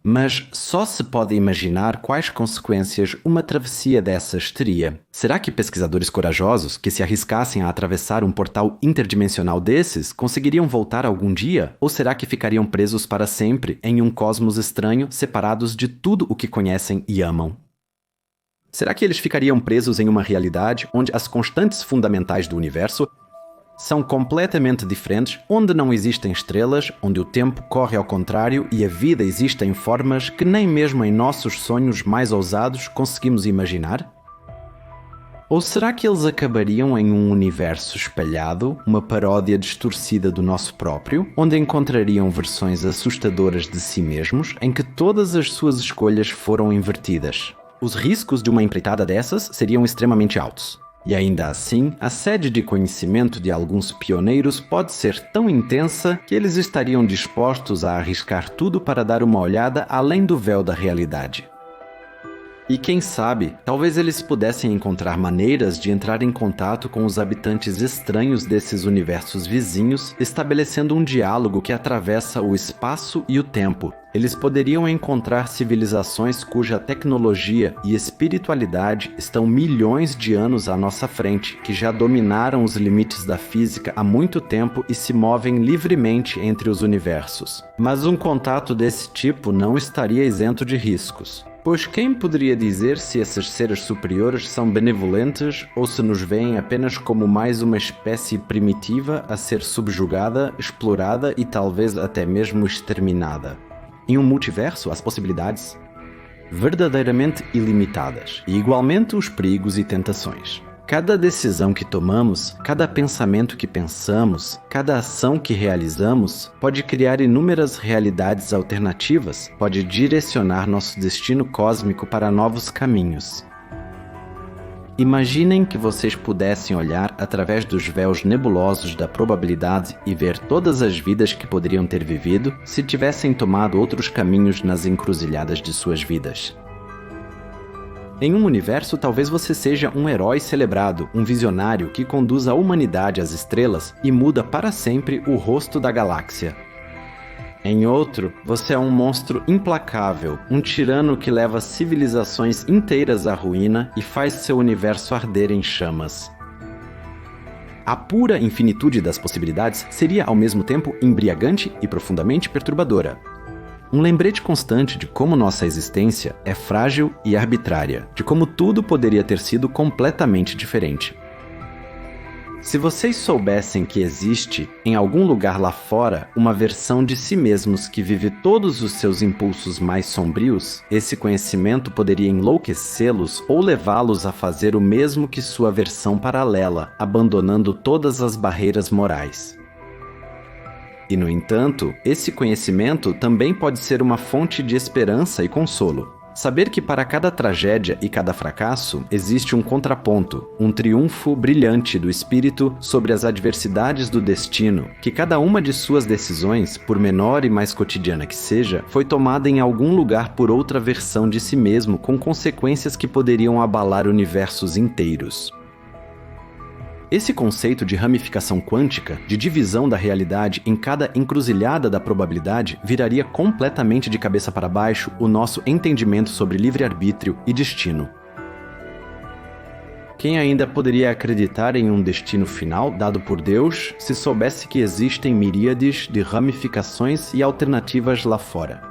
Mas só se pode imaginar quais consequências uma travessia dessas teria. Será que pesquisadores corajosos que se arriscassem a atravessar um portal interdimensional desses conseguiriam voltar algum dia? Ou será que ficariam presos para sempre em um cosmos estranho, separados de tudo o que conhecem e amam? Será que eles ficariam presos em uma realidade onde as constantes fundamentais do universo são completamente diferentes, onde não existem estrelas, onde o tempo corre ao contrário e a vida existe em formas que nem mesmo em nossos sonhos mais ousados conseguimos imaginar? Ou será que eles acabariam em um universo espalhado, uma paródia distorcida do nosso próprio, onde encontrariam versões assustadoras de si mesmos em que todas as suas escolhas foram invertidas? Os riscos de uma empreitada dessas seriam extremamente altos. E ainda assim, a sede de conhecimento de alguns pioneiros pode ser tão intensa que eles estariam dispostos a arriscar tudo para dar uma olhada além do véu da realidade. E quem sabe, talvez eles pudessem encontrar maneiras de entrar em contato com os habitantes estranhos desses universos vizinhos, estabelecendo um diálogo que atravessa o espaço e o tempo. Eles poderiam encontrar civilizações cuja tecnologia e espiritualidade estão milhões de anos à nossa frente, que já dominaram os limites da física há muito tempo e se movem livremente entre os universos. Mas um contato desse tipo não estaria isento de riscos. Pois quem poderia dizer se esses seres superiores são benevolentes ou se nos veem apenas como mais uma espécie primitiva a ser subjugada, explorada e talvez até mesmo exterminada? Em um multiverso, as possibilidades verdadeiramente ilimitadas e igualmente os perigos e tentações. Cada decisão que tomamos, cada pensamento que pensamos, cada ação que realizamos pode criar inúmeras realidades alternativas, pode direcionar nosso destino cósmico para novos caminhos. Imaginem que vocês pudessem olhar através dos véus nebulosos da probabilidade e ver todas as vidas que poderiam ter vivido se tivessem tomado outros caminhos nas encruzilhadas de suas vidas. Em um universo, talvez você seja um herói celebrado, um visionário que conduz a humanidade às estrelas e muda para sempre o rosto da galáxia. Em outro, você é um monstro implacável, um tirano que leva civilizações inteiras à ruína e faz seu universo arder em chamas. A pura infinitude das possibilidades seria ao mesmo tempo embriagante e profundamente perturbadora. Um lembrete constante de como nossa existência é frágil e arbitrária, de como tudo poderia ter sido completamente diferente. Se vocês soubessem que existe, em algum lugar lá fora, uma versão de si mesmos que vive todos os seus impulsos mais sombrios, esse conhecimento poderia enlouquecê-los ou levá-los a fazer o mesmo que sua versão paralela, abandonando todas as barreiras morais. E, no entanto, esse conhecimento também pode ser uma fonte de esperança e consolo. Saber que para cada tragédia e cada fracasso existe um contraponto, um triunfo brilhante do espírito sobre as adversidades do destino, que cada uma de suas decisões, por menor e mais cotidiana que seja, foi tomada em algum lugar por outra versão de si mesmo com consequências que poderiam abalar universos inteiros. Esse conceito de ramificação quântica, de divisão da realidade em cada encruzilhada da probabilidade, viraria completamente de cabeça para baixo o nosso entendimento sobre livre-arbítrio e destino. Quem ainda poderia acreditar em um destino final dado por Deus se soubesse que existem miríades de ramificações e alternativas lá fora?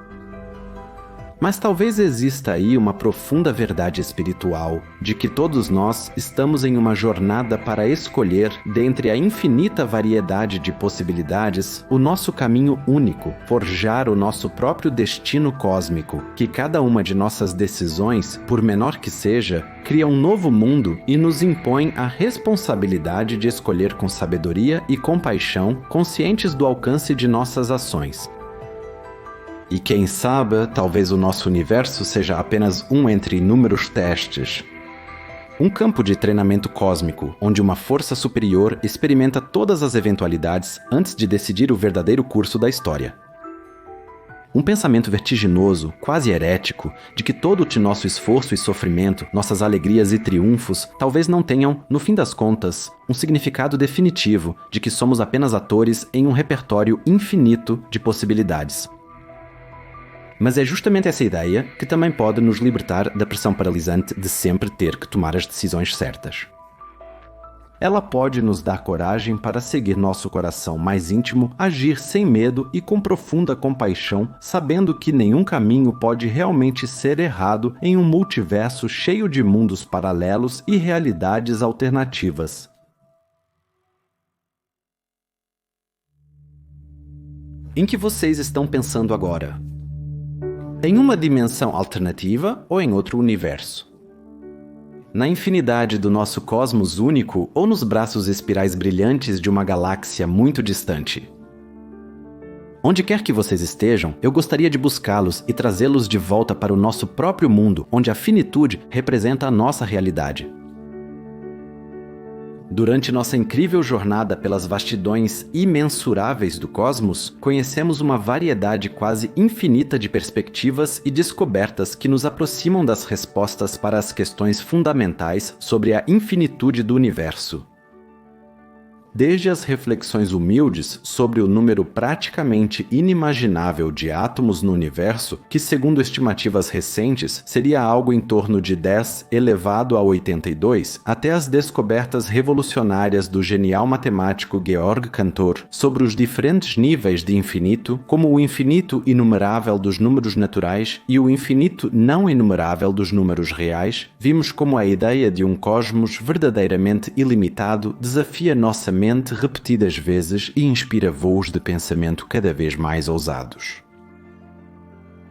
Mas talvez exista aí uma profunda verdade espiritual, de que todos nós estamos em uma jornada para escolher, dentre a infinita variedade de possibilidades, o nosso caminho único, forjar o nosso próprio destino cósmico, que cada uma de nossas decisões, por menor que seja, cria um novo mundo e nos impõe a responsabilidade de escolher com sabedoria e compaixão, conscientes do alcance de nossas ações. E quem sabe, talvez o nosso universo seja apenas um entre inúmeros testes. Um campo de treinamento cósmico, onde uma força superior experimenta todas as eventualidades antes de decidir o verdadeiro curso da história. Um pensamento vertiginoso, quase herético, de que todo o nosso esforço e sofrimento, nossas alegrias e triunfos, talvez não tenham, no fim das contas, um significado definitivo de que somos apenas atores em um repertório infinito de possibilidades. Mas é justamente essa ideia que também pode nos libertar da pressão paralisante de sempre ter que tomar as decisões certas. Ela pode nos dar coragem para seguir nosso coração mais íntimo, agir sem medo e com profunda compaixão, sabendo que nenhum caminho pode realmente ser errado em um multiverso cheio de mundos paralelos e realidades alternativas. Em que vocês estão pensando agora? Em uma dimensão alternativa ou em outro universo? Na infinidade do nosso cosmos único ou nos braços espirais brilhantes de uma galáxia muito distante? Onde quer que vocês estejam, eu gostaria de buscá-los e trazê-los de volta para o nosso próprio mundo, onde a finitude representa a nossa realidade. Durante nossa incrível jornada pelas vastidões imensuráveis do cosmos, conhecemos uma variedade quase infinita de perspectivas e descobertas que nos aproximam das respostas para as questões fundamentais sobre a infinitude do universo. Desde as reflexões humildes sobre o número praticamente inimaginável de átomos no universo, que segundo estimativas recentes seria algo em torno de 10 elevado a 82, até as descobertas revolucionárias do genial matemático Georg Cantor sobre os diferentes níveis de infinito, como o infinito inumerável dos números naturais e o infinito não inumerável dos números reais, vimos como a ideia de um cosmos verdadeiramente ilimitado desafia nossa mente repetidas vezes e inspira voos de pensamento cada vez mais ousados.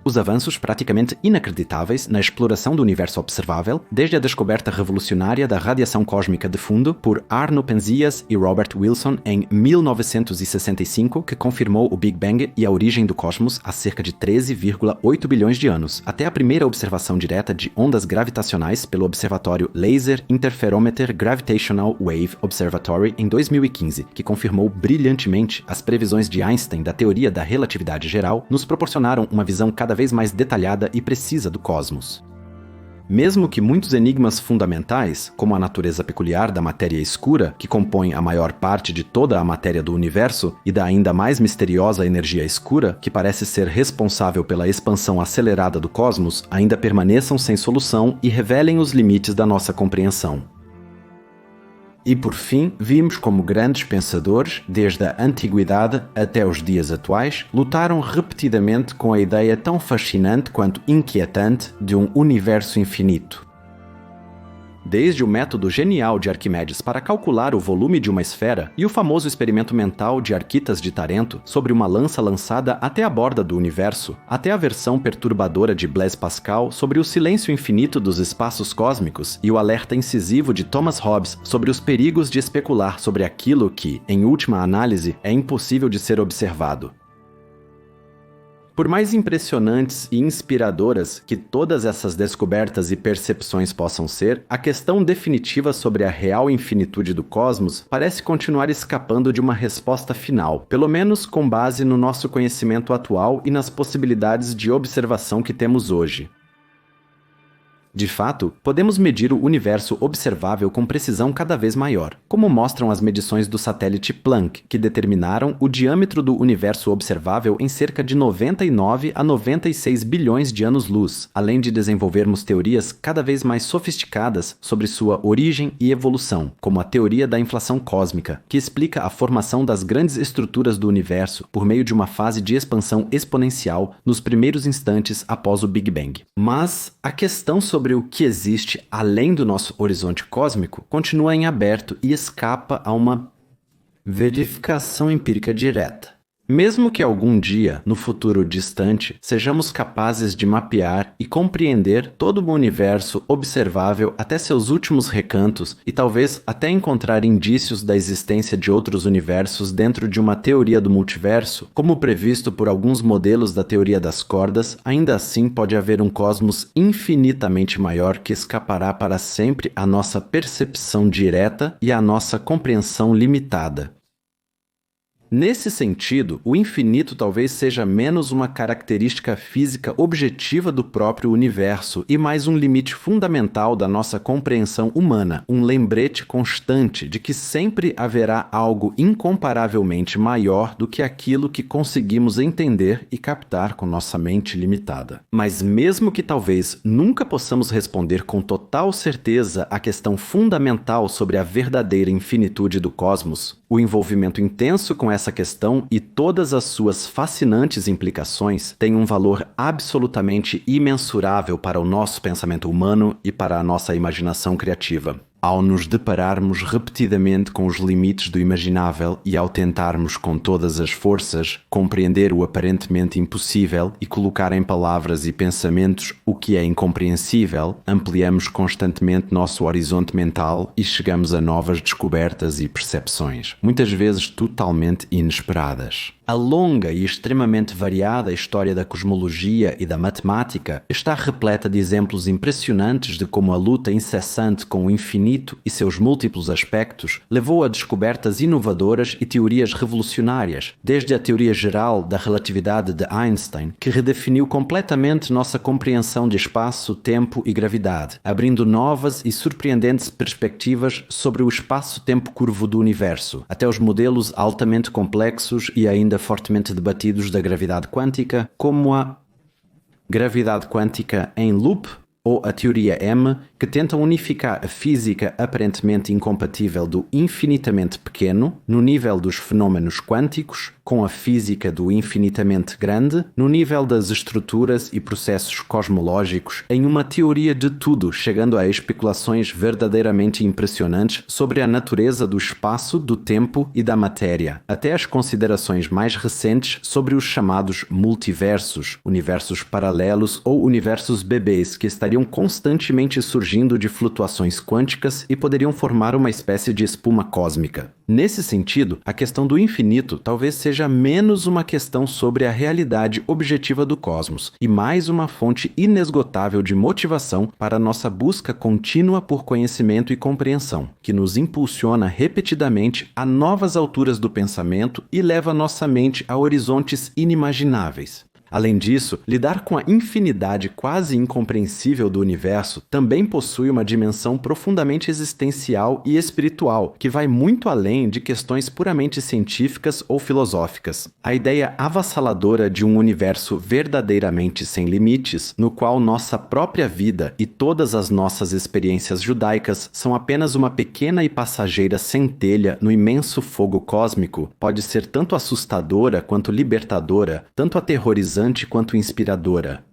Os avanços praticamente inacreditáveis na exploração do universo observável, desde a descoberta revolucionária da radiação cósmica de fundo por Arno Penzias e Robert Wilson em 1965, que confirmou o Big Bang e a origem do cosmos há cerca de 13,8 bilhões de anos, até a primeira observação direta de ondas gravitacionais pelo observatório Laser Interferometer Gravitational Wave Observatory em 2015, que confirmou brilhantemente as previsões de Einstein da teoria da relatividade geral, nos proporcionaram uma visão cada vez mais detalhada e precisa do cosmos. Mesmo que muitos enigmas fundamentais, como a natureza peculiar da matéria escura, que compõe a maior parte de toda a matéria do universo, e da ainda mais misteriosa energia escura, que parece ser responsável pela expansão acelerada do cosmos, ainda permaneçam sem solução e revelem os limites da nossa compreensão. E por fim, vimos como grandes pensadores, desde a antiguidade até os dias atuais, lutaram repetidamente com a ideia tão fascinante quanto inquietante de um universo infinito. Desde o método genial de Arquimedes para calcular o volume de uma esfera e o famoso experimento mental de Arquitas de Tarento sobre uma lança lançada até a borda do universo, até a versão perturbadora de Blaise Pascal sobre o silêncio infinito dos espaços cósmicos e o alerta incisivo de Thomas Hobbes sobre os perigos de especular sobre aquilo que, em última análise, é impossível de ser observado. Por mais impressionantes e inspiradoras que todas essas descobertas e percepções possam ser, a questão definitiva sobre a real infinitude do cosmos parece continuar escapando de uma resposta final, pelo menos com base no nosso conhecimento atual e nas possibilidades de observação que temos hoje. De fato, podemos medir o universo observável com precisão cada vez maior, como mostram as medições do satélite Planck, que determinaram o diâmetro do universo observável em cerca de 99 a 96 bilhões de anos-luz, além de desenvolvermos teorias cada vez mais sofisticadas sobre sua origem e evolução, como a teoria da inflação cósmica, que explica a formação das grandes estruturas do universo por meio de uma fase de expansão exponencial nos primeiros instantes após o Big Bang. Mas a questão sobre o que existe além do nosso horizonte cósmico continua em aberto e escapa a uma verificação empírica direta. Mesmo que algum dia, no futuro distante, sejamos capazes de mapear e compreender todo o universo observável até seus últimos recantos e talvez até encontrar indícios da existência de outros universos dentro de uma teoria do multiverso, como previsto por alguns modelos da teoria das cordas, ainda assim pode haver um cosmos infinitamente maior que escapará para sempre à nossa percepção direta e à nossa compreensão limitada. Nesse sentido, o infinito talvez seja menos uma característica física objetiva do próprio universo e mais um limite fundamental da nossa compreensão humana, um lembrete constante de que sempre haverá algo incomparavelmente maior do que aquilo que conseguimos entender e captar com nossa mente limitada. Mas mesmo que talvez nunca possamos responder com total certeza à questão fundamental sobre a verdadeira infinitude do cosmos, o envolvimento intenso com essa questão e todas as suas fascinantes implicações têm um valor absolutamente imensurável para o nosso pensamento humano e para a nossa imaginação criativa. Ao nos depararmos repetidamente com os limites do imaginável e ao tentarmos com todas as forças compreender o aparentemente impossível e colocar em palavras e pensamentos o que é incompreensível, ampliamos constantemente nosso horizonte mental e chegamos a novas descobertas e percepções, muitas vezes totalmente inesperadas. A longa e extremamente variada história da cosmologia e da matemática está repleta de exemplos impressionantes de como a luta incessante com o infinito infinito e seus múltiplos aspectos levou a descobertas inovadoras e teorias revolucionárias, desde a teoria geral da relatividade de Einstein, que redefiniu completamente nossa compreensão de espaço, tempo e gravidade, abrindo novas e surpreendentes perspectivas sobre o espaço-tempo curvo do universo, até os modelos altamente complexos e ainda fortemente debatidos da gravidade quântica, como a gravidade quântica em loop ou a teoria M, que tentam unificar a física aparentemente incompatível do infinitamente pequeno, no nível dos fenômenos quânticos, com a física do infinitamente grande, no nível das estruturas e processos cosmológicos, em uma teoria de tudo, chegando a especulações verdadeiramente impressionantes sobre a natureza do espaço, do tempo e da matéria, até as considerações mais recentes sobre os chamados multiversos, universos paralelos ou universos bebês, que estariam constantemente surgindo de flutuações quânticas e poderiam formar uma espécie de espuma cósmica. Nesse sentido, a questão do infinito talvez seja menos uma questão sobre a realidade objetiva do cosmos e mais uma fonte inesgotável de motivação para nossa busca contínua por conhecimento e compreensão, que nos impulsiona repetidamente a novas alturas do pensamento e leva nossa mente a horizontes inimagináveis. Além disso, lidar com a infinidade quase incompreensível do universo também possui uma dimensão profundamente existencial e espiritual, que vai muito além de questões puramente científicas ou filosóficas. A ideia avassaladora de um universo verdadeiramente sem limites, no qual nossa própria vida e todas as nossas experiências judaicas são apenas uma pequena e passageira centelha no imenso fogo cósmico, pode ser tanto assustadora quanto libertadora, tanto aterrorizante quanto inspiradora.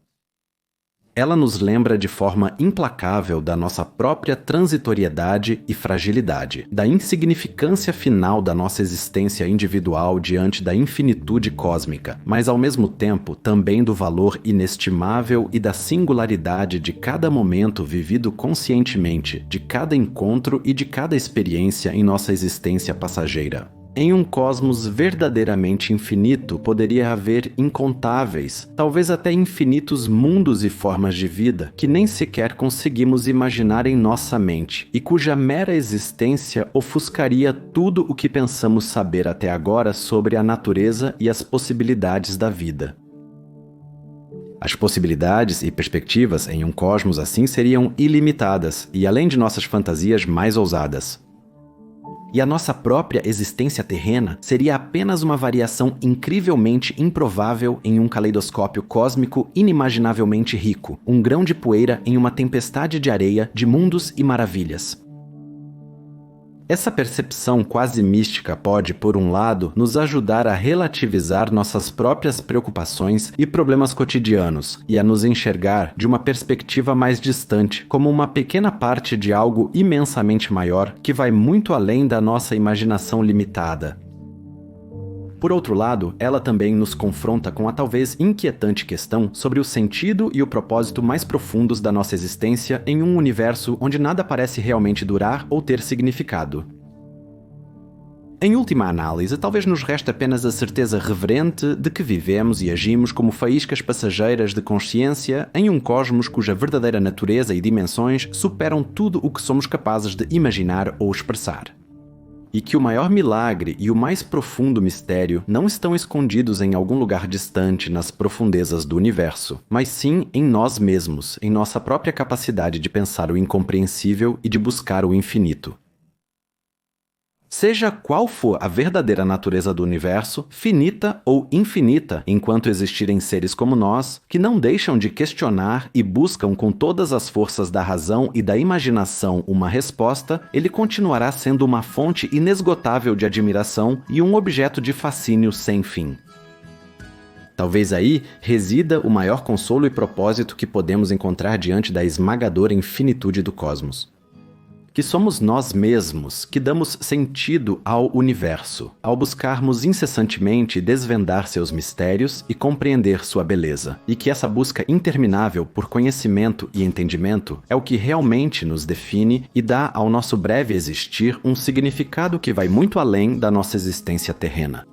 Ela nos lembra de forma implacável da nossa própria transitoriedade e fragilidade, da insignificância final da nossa existência individual diante da infinitude cósmica, mas ao mesmo tempo também do valor inestimável e da singularidade de cada momento vivido conscientemente, de cada encontro e de cada experiência em nossa existência passageira. Em um cosmos verdadeiramente infinito, poderia haver incontáveis, talvez até infinitos mundos e formas de vida que nem sequer conseguimos imaginar em nossa mente e cuja mera existência ofuscaria tudo o que pensamos saber até agora sobre a natureza e as possibilidades da vida. As possibilidades e perspectivas em um cosmos assim seriam ilimitadas e, além de nossas fantasias, mais ousadas. E a nossa própria existência terrena seria apenas uma variação incrivelmente improvável em um caleidoscópio cósmico inimaginavelmente rico, um grão de poeira em uma tempestade de areia de mundos e maravilhas. Essa percepção quase mística pode, por um lado, nos ajudar a relativizar nossas próprias preocupações e problemas cotidianos e a nos enxergar de uma perspectiva mais distante, como uma pequena parte de algo imensamente maior que vai muito além da nossa imaginação limitada. Por outro lado, ela também nos confronta com a talvez inquietante questão sobre o sentido e o propósito mais profundos da nossa existência em um universo onde nada parece realmente durar ou ter significado. Em última análise, talvez nos reste apenas a certeza reverente de que vivemos e agimos como faíscas passageiras de consciência em um cosmos cuja verdadeira natureza e dimensões superam tudo o que somos capazes de imaginar ou expressar. E que o maior milagre e o mais profundo mistério não estão escondidos em algum lugar distante nas profundezas do universo, mas sim em nós mesmos, em nossa própria capacidade de pensar o incompreensível e de buscar o infinito. Seja qual for a verdadeira natureza do universo, finita ou infinita, enquanto existirem seres como nós, que não deixam de questionar e buscam com todas as forças da razão e da imaginação uma resposta, ele continuará sendo uma fonte inesgotável de admiração e um objeto de fascínio sem fim. Talvez aí resida o maior consolo e propósito que podemos encontrar diante da esmagadora infinitude do cosmos. Que somos nós mesmos que damos sentido ao universo, ao buscarmos incessantemente desvendar seus mistérios e compreender sua beleza, e que essa busca interminável por conhecimento e entendimento é o que realmente nos define e dá ao nosso breve existir um significado que vai muito além da nossa existência terrena.